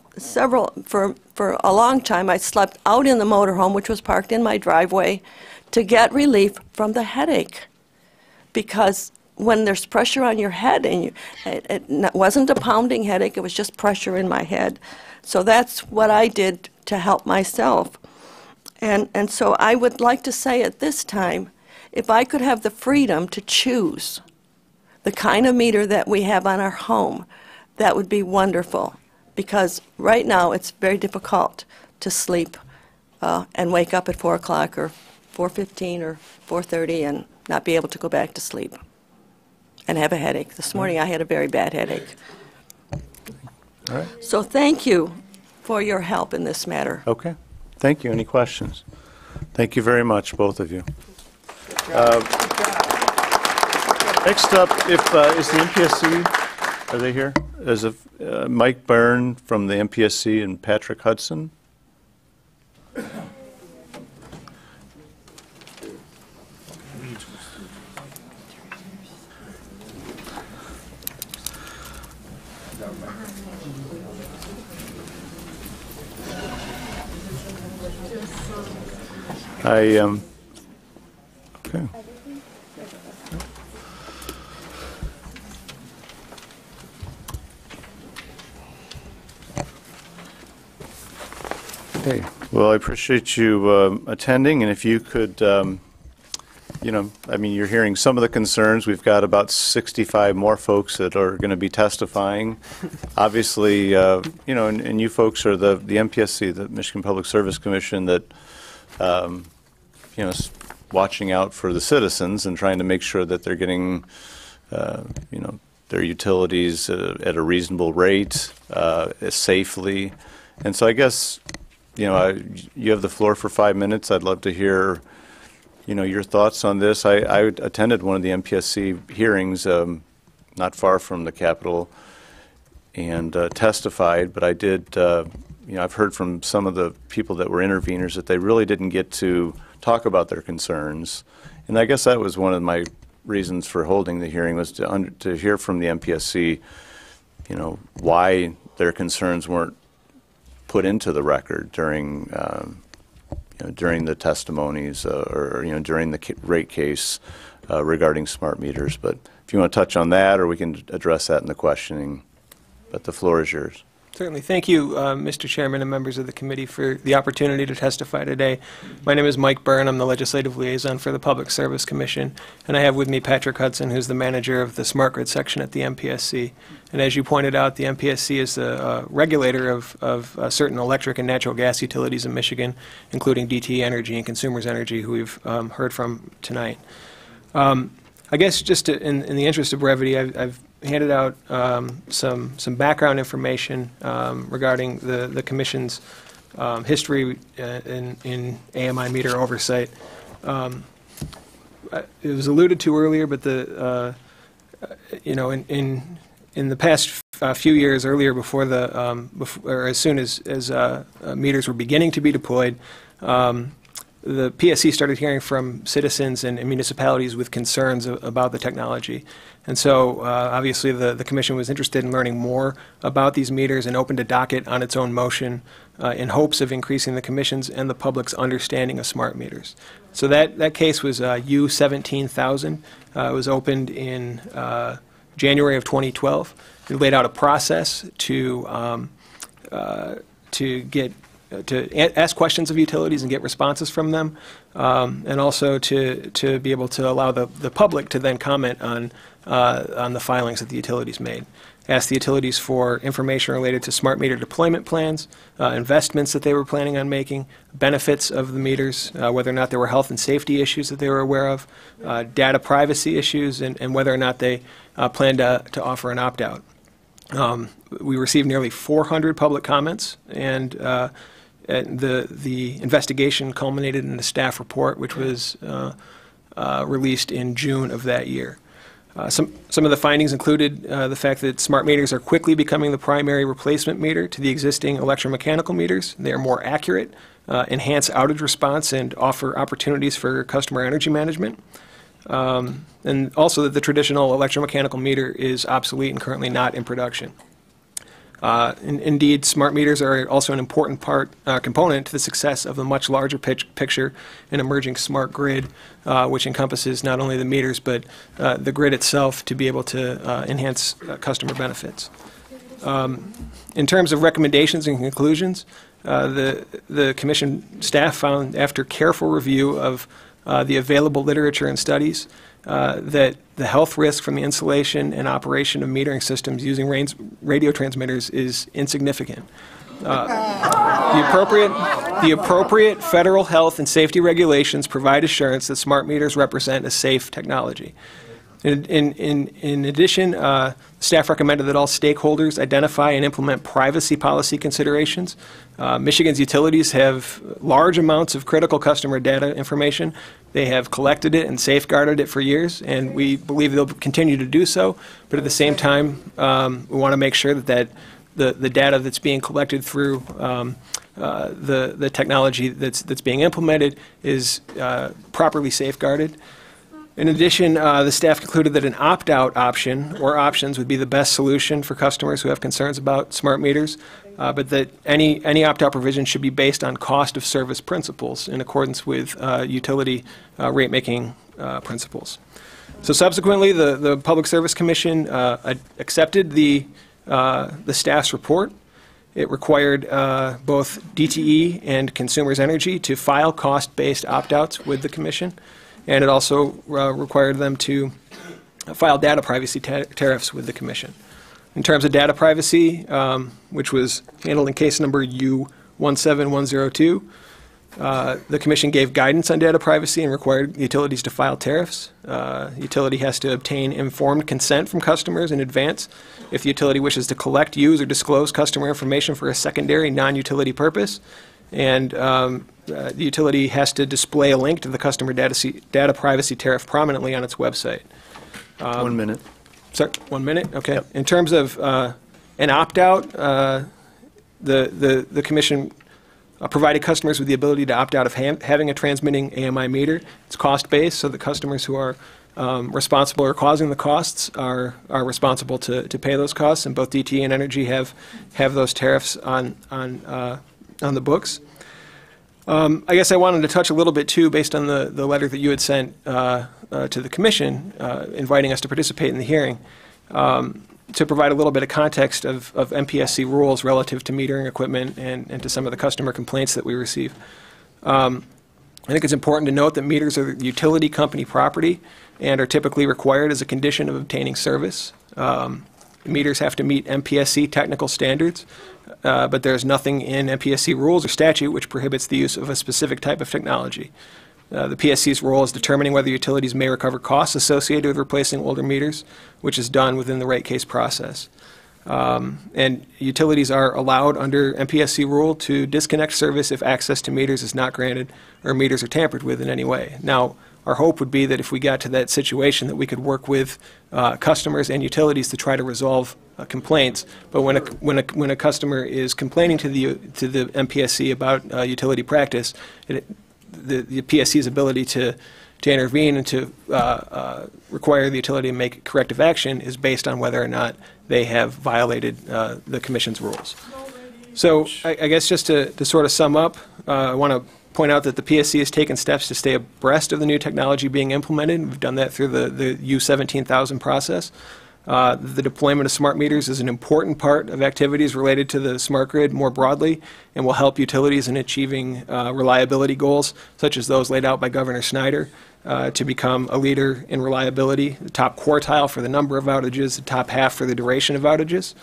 long time, I slept out in the motorhome, which was parked in my driveway, to get relief from the headache. Because when there's pressure on your head, and it wasn't a pounding headache, it was just pressure in my head. So that's what I did to help myself. And so I would like to say at this time, if I could have the freedom to choose the kind of meter that we have on our home, that would be wonderful, because right now it's very difficult to sleep and wake up at 4 o'clock or 4:15 or 4:30 and not be able to go back to sleep and have a headache. This morning I had a very bad headache. All right. So thank you for your help in this matter. Okay. Thank you. Any questions? Thank you very much, both of you. Next up, is the MPSC, are they here? Is Mike Byrne from the MPSC and Patrick Hudson? Okay. Okay. Well, I appreciate you attending, and if you could, you're hearing some of the concerns. We've got about 65 more folks that are going to be testifying. Obviously, and you folks are the MPSC, the Michigan Public Service Commission, that, is watching out for the citizens and trying to make sure that they're getting, their utilities at a reasonable rate, safely. And so I guess, you have the floor for 5 minutes. I'd love to hear, your thoughts on this. I attended one of the MPSC hearings, not far from the Capitol and testified, but I did, I've heard from some of the people that were interveners that they really didn't get to talk about their concerns. And I guess that was one of my reasons for holding the hearing, was to hear from the MPSC, why their concerns weren't put into the record during during the testimonies or during the rate case regarding smart meters. But if you want to touch on that, or we can address that in the questioning, but the floor is yours. Certainly. Thank you, Mr. Chairman and members of the committee, for the opportunity to testify today. My name is Mike Byrne. I'm the Legislative Liaison for the Public Service Commission, and I have with me Patrick Hudson, who's the manager of the Smart Grid section at the MPSC. And as you pointed out, the MPSC is the regulator of certain electric and natural gas utilities in Michigan, including DTE Energy and Consumers Energy, who we've heard from tonight. I guess just in the interest of brevity, I've handed out some background information regarding the Commission's history in AMI meter oversight. It was alluded to earlier, but in the past few years, earlier before or as soon as meters were beginning to be deployed, the PSC started hearing from citizens and municipalities with concerns about the technology. And so obviously the Commission was interested in learning more about these meters and opened a docket on its own motion in hopes of increasing the Commission's and the public's understanding of smart meters. So that case was U-17,000. It was opened in January of 2012. It laid out a process to ask questions of utilities and get responses from them, and also to be able to allow the public to then comment on the filings that the utilities made. Ask the utilities for information related to smart meter deployment plans, investments that they were planning on making, benefits of the meters, whether or not there were health and safety issues that they were aware of, data privacy issues, and whether or not they planned to offer an opt-out. We received nearly 400 public comments, and the investigation culminated in a staff report, which was released in June of that year. Some of the findings included the fact that smart meters are quickly becoming the primary replacement meter to the existing electromechanical meters. They are more accurate, enhance outage response, and offer opportunities for customer energy management. And also that the traditional electromechanical meter is obsolete and currently not in production. Indeed, smart meters are also an important component to the success of the much larger picture in emerging smart grid, which encompasses not only the meters but the grid itself to be able to enhance customer benefits. In terms of recommendations and conclusions, the Commission staff found, after careful review of the available literature and studies, that the health risk from the installation and operation of metering systems using radio transmitters is insignificant. The appropriate federal health and safety regulations provide assurance that smart meters represent a safe technology. In addition, staff recommended that all stakeholders identify and implement privacy policy considerations. Michigan's utilities have large amounts of critical customer data information. They have collected it and safeguarded it for years, and we believe they'll continue to do so. But at the same time, we want to make sure that the data that's being collected through the technology that's being implemented is properly safeguarded. In addition, the staff concluded that an opt-out option or options would be the best solution for customers who have concerns about smart meters, but that any opt-out provision should be based on cost of service principles in accordance with utility rate-making principles. So subsequently, the Public Service Commission accepted the staff's report. It required both DTE and Consumers Energy to file cost-based opt-outs with the Commission. And it also required them to file data privacy tariffs with the Commission. In terms of data privacy, which was handled in case number U17102, the Commission gave guidance on data privacy and required utilities to file tariffs. Utility has to obtain informed consent from customers in advance if the utility wishes to collect, use, or disclose customer information for a secondary non-utility purpose. And the utility has to display a link to the customer data privacy tariff prominently on its website. 1 minute. Sorry, 1 minute? Okay. Yep. In terms of an opt-out, the Commission provided customers with the ability to opt out of having a transmitting AMI meter. It's cost-based, so the customers who are responsible or causing the costs are responsible to pay those costs, and both DTE and Energy have those tariffs on the books. I guess I wanted to touch a little bit too, based on the letter that you had sent to the Commission, inviting us to participate in the hearing, to provide a little bit of context of MPSC rules relative to metering equipment and to some of the customer complaints that we receive. I think it's important to note that meters are utility company property and are typically required as a condition of obtaining service. Meters have to meet MPSC technical standards, but there's nothing in MPSC rules or statute which prohibits the use of a specific type of technology. The PSC's role is determining whether utilities may recover costs associated with replacing older meters, which is done within the rate case process. And utilities are allowed under MPSC rule to disconnect service if access to meters is not granted or meters are tampered with in any way. Now, our hope would be that if we got to that situation that we could work with customers and utilities to try to resolve complaints. But when a customer is complaining to the MPSC about utility practice, the PSC's ability to intervene and to require the utility to make corrective action is based on whether or not they have violated the Commission's rules. So I guess just to sort of sum up, I want to point out that the PSC has taken steps to stay abreast of the new technology being implemented. We've done that through the U17,000 process. The deployment of smart meters is an important part of activities related to the smart grid more broadly and will help utilities in achieving reliability goals, such as those laid out by Governor Snyder, to become a leader in reliability, the top quartile for the number of outages, the top half for the duration of outages.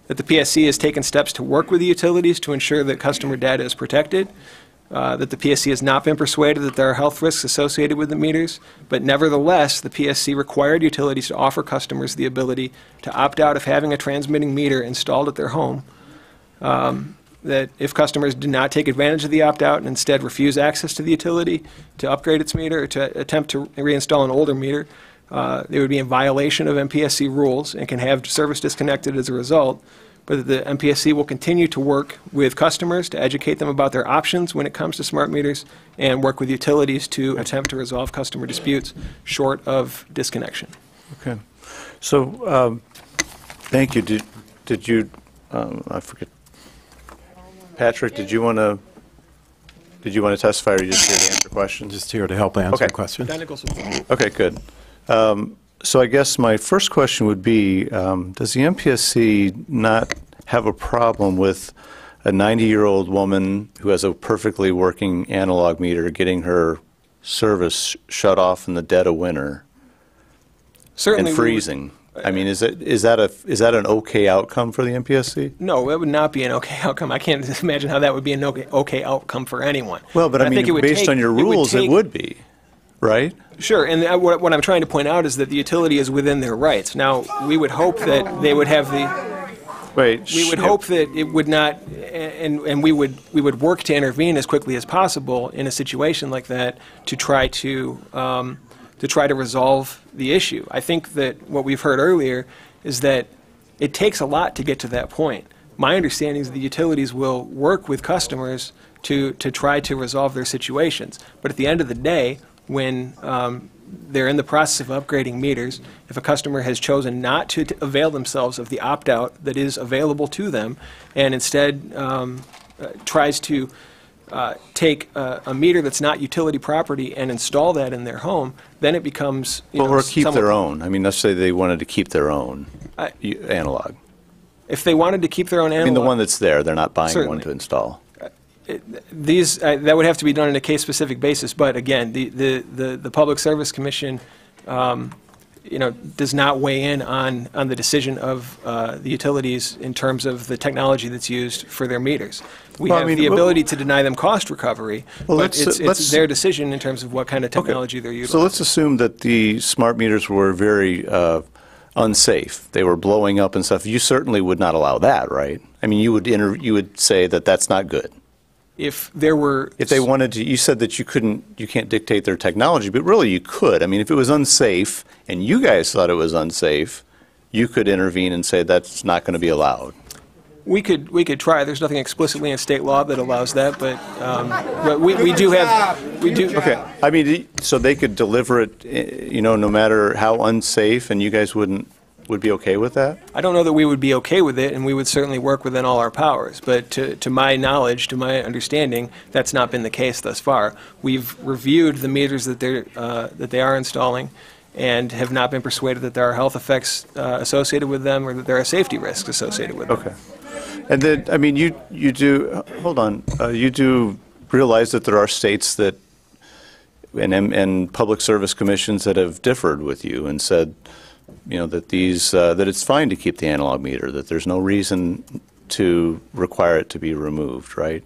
That the PSC has taken steps to work with the utilities to ensure that customer data is protected. That the PSC has not been persuaded that there are health risks associated with the meters, but nevertheless, the PSC required utilities to offer customers the ability to opt out of having a transmitting meter installed at their home. That if customers do not take advantage of the opt-out and instead refuse access to the utility to upgrade its meter or to attempt to reinstall an older meter, they would be in violation of MPSC rules and can have service disconnected as a result. But the MPSC will continue to work with customers to educate them about their options when it comes to smart meters and work with utilities to attempt to resolve customer disputes short of disconnection. Okay. So, thank you. Did you, I forget, Patrick, did you want to testify or are you just here to answer questions? Just here to help answer questions. Okay, good. So I guess my first question would be, does the MPSC not have a problem with a 90-year-old woman who has a perfectly working analog meter getting her service shut off in the dead of winter Certainly and freezing? I mean, is that an okay outcome for the MPSC? No, it would not be an okay outcome. I can't imagine how that would be an okay outcome for anyone. Well, but I mean, based on your rules, it would be, right? Sure, and what I'm trying to point out is that the utility is within their rights. Now, we would hope that they would have the... We would hope that it would not, and we would work to intervene as quickly as possible in a situation like that to try to resolve the issue. I think that what we've heard earlier is that it takes a lot to get to that point. My understanding is the utilities will work with customers to try to resolve their situations. But at the end of the day, when they're in the process of upgrading meters, if a customer has chosen not to avail themselves of the opt-out that is available to them and instead tries to take a meter that's not utility property and install that in their home, then it becomes... or keep their own. I mean, let's say they wanted to keep their own analog. If they wanted to keep their own analog... I mean, the one that's there, they're not buying certainly one to install. That would have to be done on a case-specific basis, but again, the Public Service Commission, does not weigh in on the decision of the utilities in terms of the technology that's used for their meters. We have the ability to deny them cost recovery, but it's their decision in terms of what kind of technology they're using. So let's assume that the smart meters were very unsafe. They were blowing up and stuff. You certainly would not allow that, right? I mean, you would say that that's not good. If they wanted to, you said that you can't dictate their technology, but really you could. I mean, if it was unsafe and you guys thought it was unsafe, you could intervene and say that's not going to be allowed. We could try. There's nothing explicitly in state law that allows that, but we do have, we do. Okay, I mean, so they could deliver it, you know, no matter how unsafe, and you guys would be okay with that? I don't know that we would be okay with it, and we would certainly work within all our powers. But to my knowledge, to my understanding, that's not been the case thus far. We've reviewed the meters that they are installing, and have not been persuaded that there are health effects associated with them, or that there are safety risks associated with them. Okay. And then, I mean, you do, hold on, you do realize that there are states that, and public service commissions that have differed with you and said, you know, that that it's fine to keep the analog meter, that there's no reason to require it to be removed, right?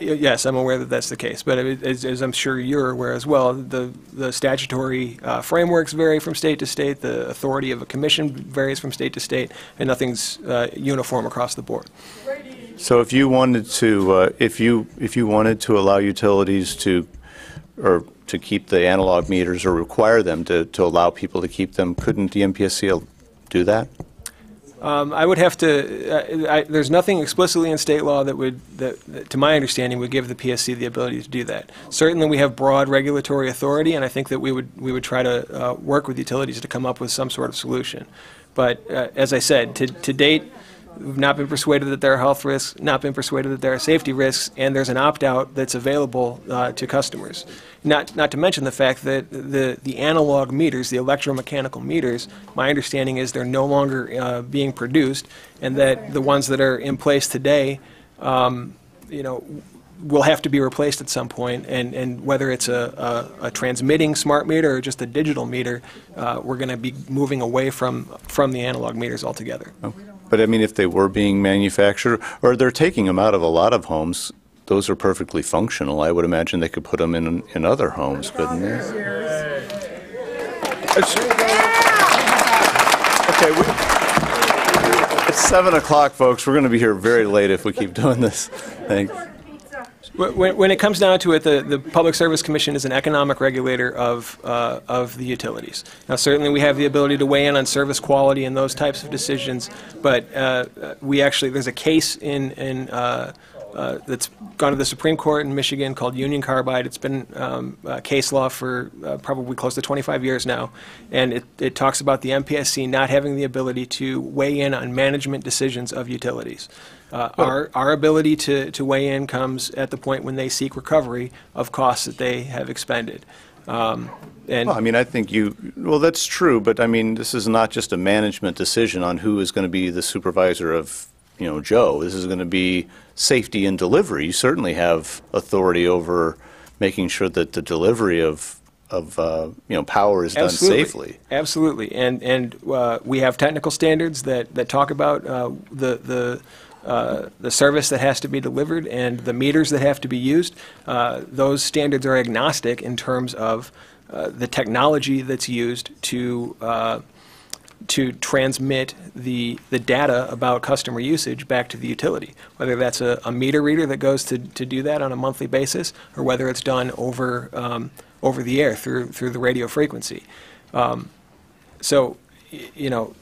Yes, I'm aware that that's the case, but as I'm sure you're aware as well, the statutory frameworks vary from state to state, the authority of a commission varies from state to state, and nothing's uniform across the board. So if you wanted to, if you wanted to allow utilities to keep the analog meters or require them to allow people to keep them, couldn't the MPSC do that? I would have to, there's nothing explicitly in state law that, to my understanding, would give the PSC the ability to do that. Certainly we have broad regulatory authority, and I think that we would try to work with utilities to come up with some sort of solution. But as I said, to date, we've not been persuaded that there are health risks, not been persuaded that there are safety risks, and there's an opt-out that's available to customers. Not to mention the fact that the analog meters, the electromechanical meters, my understanding is they're no longer being produced, and that the ones that are in place today, you know, will have to be replaced at some point, and whether it's a transmitting smart meter or just a digital meter, we're going to be moving away from the analog meters altogether. Oh. But I mean, if they were being manufactured, or they're taking them out of a lot of homes, those are perfectly functional. I would imagine they could put them in other homes, couldn't they? Okay, it's 7 o'clock, folks. We're going to be here very late if we keep doing this. Thanks. When it comes down to it, the Public Service Commission is an economic regulator of the utilities. Now, certainly we have the ability to weigh in on service quality and those types of decisions, but we actually, there's a case that's gone to the Supreme Court in Michigan called Union Carbide. It's been case law for probably close to 25 years now, and it talks about the MPSC not having the ability to weigh in on management decisions of utilities. Our ability to weigh in comes at the point when they seek recovery of costs that they have expended. Well, I mean, I think well, that's true, but I mean, this is not just a management decision on who is going to be the supervisor of, you know, Joe. This is going to be safety and delivery. You certainly have authority over making sure that the delivery of you know, power is done safely. Absolutely, and we have technical standards that talk about the service that has to be delivered and the meters that have to be used. Those standards are agnostic in terms of the technology that's used to transmit the data about customer usage back to the utility, whether that's a meter reader that goes to do that on a monthly basis, or whether it's done over the air through the radio frequency. So, you know,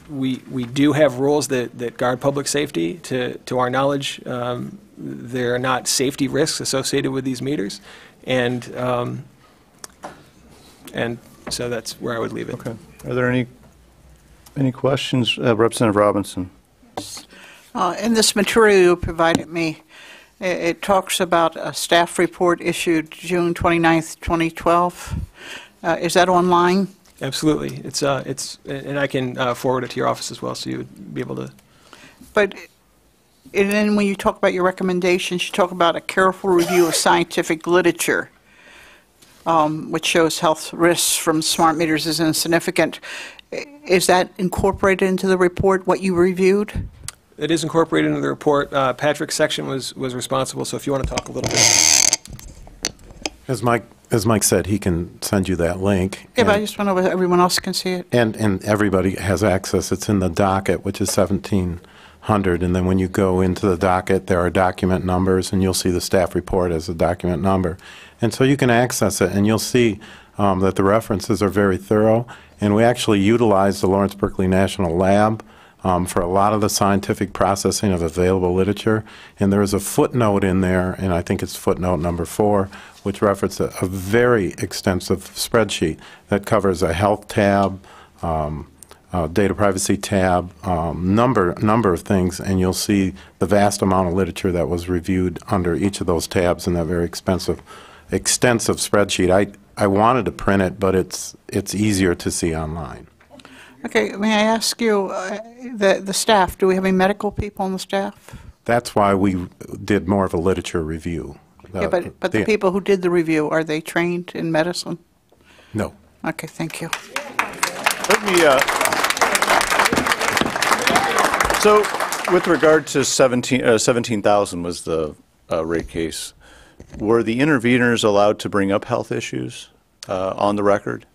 we do have rules that guard public safety. To our knowledge, there are not safety risks associated with these meters, and so that's where I would leave it. Okay. Are there any questions, Representative Robinson? In this material you provided me, it talks about a staff report issued June 29th, 2012. Is that online? Absolutely. It's and I can forward it to your office as well, so you would be able to. But and then when you talk about your recommendations, you talk about a careful review of scientific literature, which shows health risks from smart meters is insignificant. Is that incorporated into the report, what you reviewed? It is incorporated into the report. Patrick's section was responsible, so if you want to talk a little bit. As Mike said, he can send you that link. Yeah, but I just want to know whether everyone else can see it. And everybody has access. It's in the docket, which is 1700. And then when you go into the docket, there are document numbers, and you'll see the staff report as a document number. And so you can access it, and you'll see that the references are very thorough, And we actually utilize the Lawrence Berkeley National Lab for a lot of the scientific processing of available literature. And there is a footnote in there, and I think it's footnote number 4, which references a very extensive spreadsheet that covers a health tab, data privacy tab, number of things, and you'll see the vast amount of literature that was reviewed under each of those tabs in that very extensive spreadsheet. I wanted to print it, but it's easier to see online. Okay, may I ask you, the staff, do we have any medical people on the staff? That's why we did more of a literature review. Yeah, but the people who did the review, are they trained in medicine? No. Okay, thank you. Let me, so with regard to 17,000 was the rate case, were the interveners allowed to bring up health issues on the record?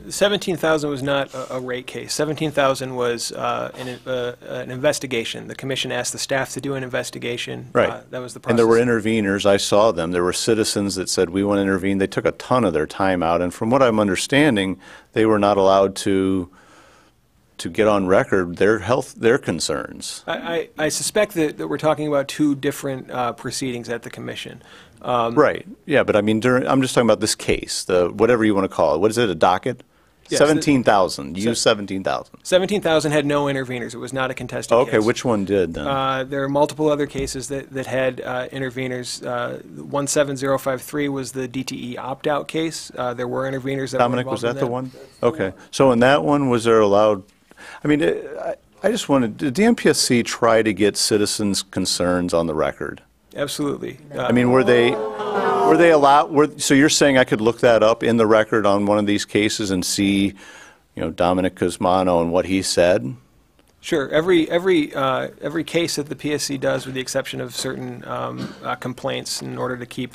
17,000 was not a rate case. 17,000 was an investigation. The commission asked the staff to do an investigation. Right. That was the process. And there were interveners. I saw them. There were citizens that said, we want to intervene. They took a ton of their time out. And from what I'm understanding, they were not allowed to get on record their concerns. I suspect that we're talking about two different proceedings at the commission. Right. Yeah, but I mean, I'm just talking about this case, whatever you want to call it. What is it, a docket? Yes, 17,000. You used 17,000. 17,000 had no interveners. It was not a contested case. Okay, which one did then? There are multiple other cases that had interveners. 17053 was the DTE opt-out case. There were interveners that Dominic, were was involved that the one? Okay. So in that one, was there allowed, I mean, I just wanted, did the MPSC try to get citizens' concerns on the record? Absolutely. I mean, were they allowed, so you're saying I could look that up in the record on one of these cases and see, Dominic Cusmano and what he said? Sure. Every case that the PSC does, with the exception of certain complaints in order to keep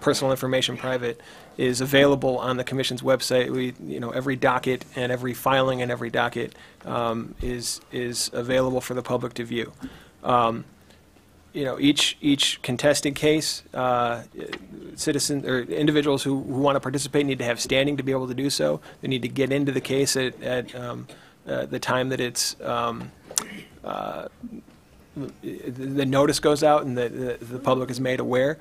personal information private, is available on the Commission's website. Every docket and every filing and every docket is available for the public to view. Each contested case, citizens or individuals who want to participate need to have standing to be able to do so. They need to get into the case at the time that the notice goes out and the public is made aware.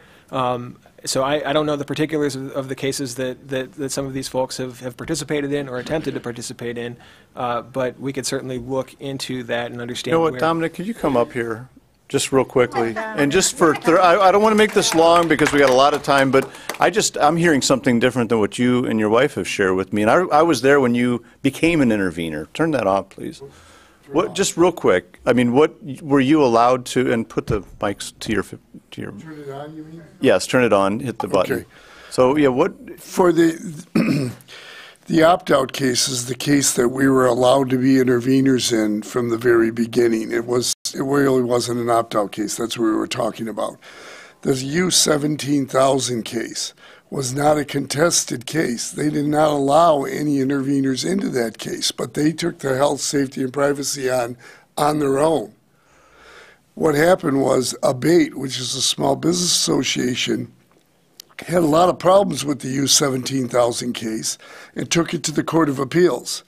So I don't know the particulars of the cases that some of these folks have participated in or attempted to participate in, but we could certainly look into that and understand. You know what, Dominic, could you come up here? Just real quickly, and just for, I don't want to make this long because we got a lot of time, but I'm hearing something different than what you and your wife have shared with me, and I was there when you became an intervener. Turn that off, please. Just real quick, I mean, what were you allowed to, and put the mics to your. Turn it on, you mean? Yes, turn it on, hit the button. Okay. So, yeah, what. For the opt-out case is the case that we were allowed to be interveners in from the very beginning. It really wasn't an opt-out case. That's what we were talking about. The U17,000 case was not a contested case. They did not allow any interveners into that case, but they took the health, safety, and privacy on their own. What happened was ABATE, which is a small business association, had a lot of problems with the U17,000 case and took it to the Court of Appeals.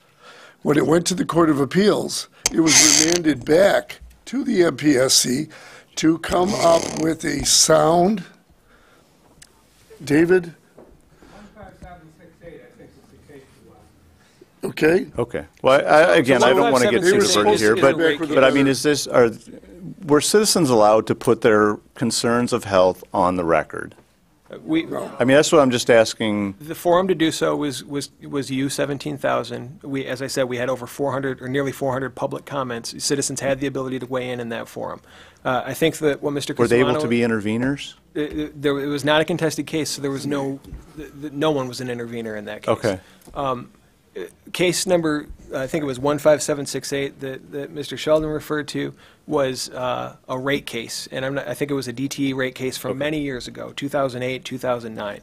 When it went to the Court of Appeals, it was remanded back to the MPSC to come up with a sound. David? 15768, I think is the case you want. Okay. Okay. Well, again, I don't want to get too diverted here, but I mean, were citizens allowed to put their concerns of health on the record? I mean, that's what I'm just asking. The forum to do so was U17,000. As I said, we had over 400 or nearly 400 public comments. Citizens had the ability to weigh in that forum. I think that what Mr. Cusmano, were they able to be interveners? It was not a contested case, so there was no one was an intervener in that case. Okay. Case number, I think it was 15768 that Mr. Sheldon referred to, was a rate case, and I think it was a DTE rate case from many years ago, 2008, 2009.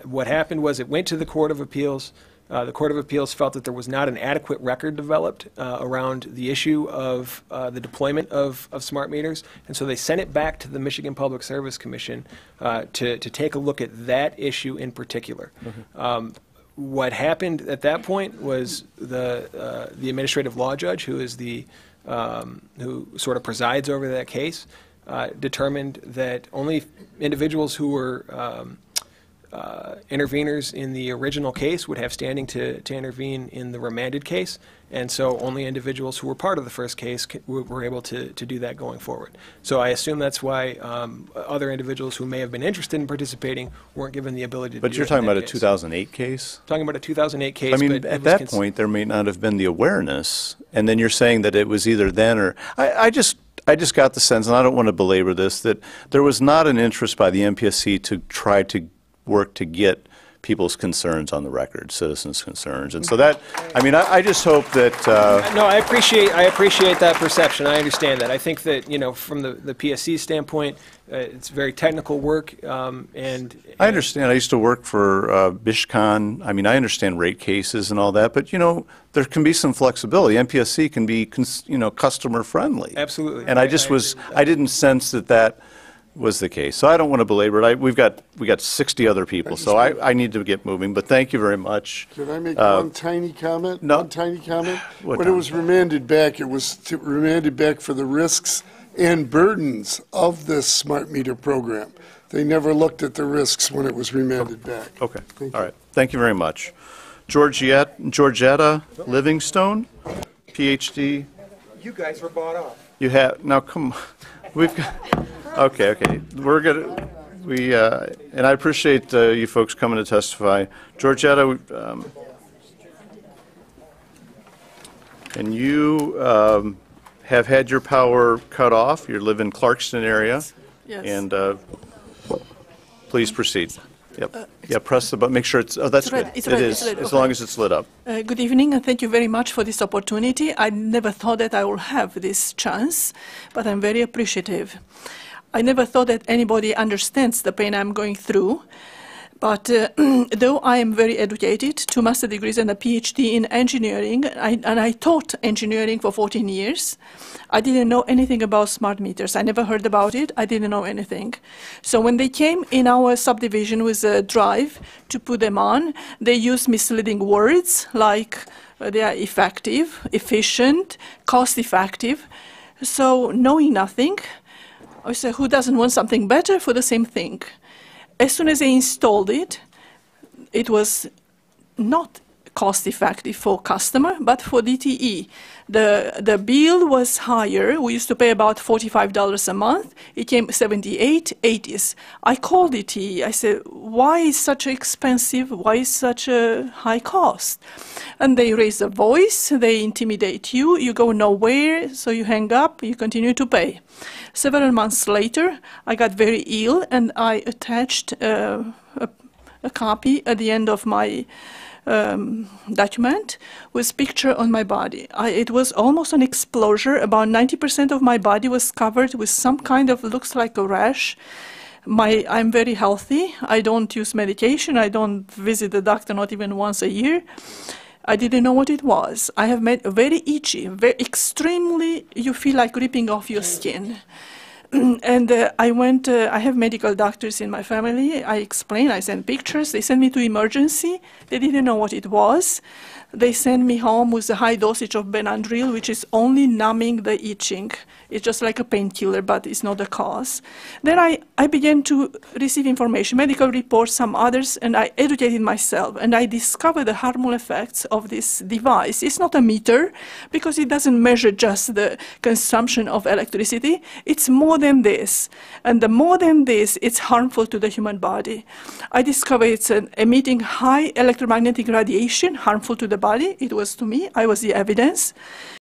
What happened was it went to the Court of Appeals. The Court of Appeals felt that there was not an adequate record developed around the issue of the deployment of smart meters, and so they sent it back to the Michigan Public Service Commission to take a look at that issue in particular. what happened at that point was the administrative law judge, who is who sort of presides over that case, determined that only individuals who were interveners in the original case would have standing to intervene in the remanded case, and so only individuals who were part of the first case were able to do that going forward. So I assume that's why other individuals who may have been interested in participating weren't given the ability to do that. But you're talking about a 2008 case? Talking about a 2008 case. I mean, but at that point, there may not have been the awareness, and then you're saying that it was either then or... I just got the sense, and I don't want to belabor this, that there was not an interest by the MPSC to try to work to get people's concerns on the record, citizens' concerns. And so that, I mean, I just hope that... No, I appreciate that perception. I understand that. I think that, you know, from the PSC standpoint, it's very technical work, and... I understand. I used to work for BishCon. I mean, I understand rate cases and all that, but, you know, there can be some flexibility. MPSC can be, you know, customer-friendly. Absolutely. And I didn't sense that was the case. So I don't want to belabor it. We got 60 other people, so I need to get moving. But thank you very much. Can I make one tiny comment? No. One tiny comment? What When it was remanded back, it was remanded back for the risks and burdens of this smart meter program. They never looked at the risks when it was remanded back. Okay. All right. Thank you very much. Georgetta Livingstone, PhD. You guys were bought off. You have, now come on. We've got, okay. We're going to, and I appreciate you folks coming to testify. Georgetta, and you have had your power cut off. You live in Clarkston area. Yes. And please proceed. Yep. Yeah, press the button. Make sure it's, oh, that's good. It's It red, is, it's red, as okay. long as it's lit up. Good evening, and thank you very much for this opportunity. I never thought that I would have this chance, but I'm very appreciative. I never thought that anybody understands the pain I'm going through, but though I am very educated, 2 master's degrees and a PhD in engineering, and I taught engineering for 14 years, I didn't know anything about smart meters. I never heard about it. I didn't know anything. So when they came in our subdivision with a drive to put them on, they used misleading words like they are effective, efficient, cost-effective. So knowing nothing, I said, who doesn't want something better for the same thing? As soon as they installed it, it was not cost-effective for customer, but for DTE. The bill was higher. We used to pay about $45 a month. It came 78, 80s. I called DTE. I said, why is such expensive? Why is such a high cost? And they raise a voice. They intimidate you. You go nowhere, so you hang up. You continue to pay. Several months later, I got very ill, and I attached a copy at the end of my document with picture on my body. It was almost an explosion. About 90% of my body was covered with some kind of, looks like a rash. I'm very healthy. I don't use medication. I don't visit the doctor not even once a year. I didn't know what it was. I have made very itchy, very extremely, you feel like ripping off your skin. And I have medical doctors in my family. I explained, I sent pictures. They sent me to emergency. They didn't know what it was. They sent me home with a high dosage of Benadryl, which is only numbing the itching. It's just like a painkiller, but it's not the cause. Then I began to receive information, medical reports, some others, and I educated myself. And I discovered the harmful effects of this device. It's not a meter, because it doesn't measure just the consumption of electricity. It's more than this. And the more than this, it's harmful to the human body. I discovered it's emitting high electromagnetic radiation, harmful to the body. It was to me. I was the evidence.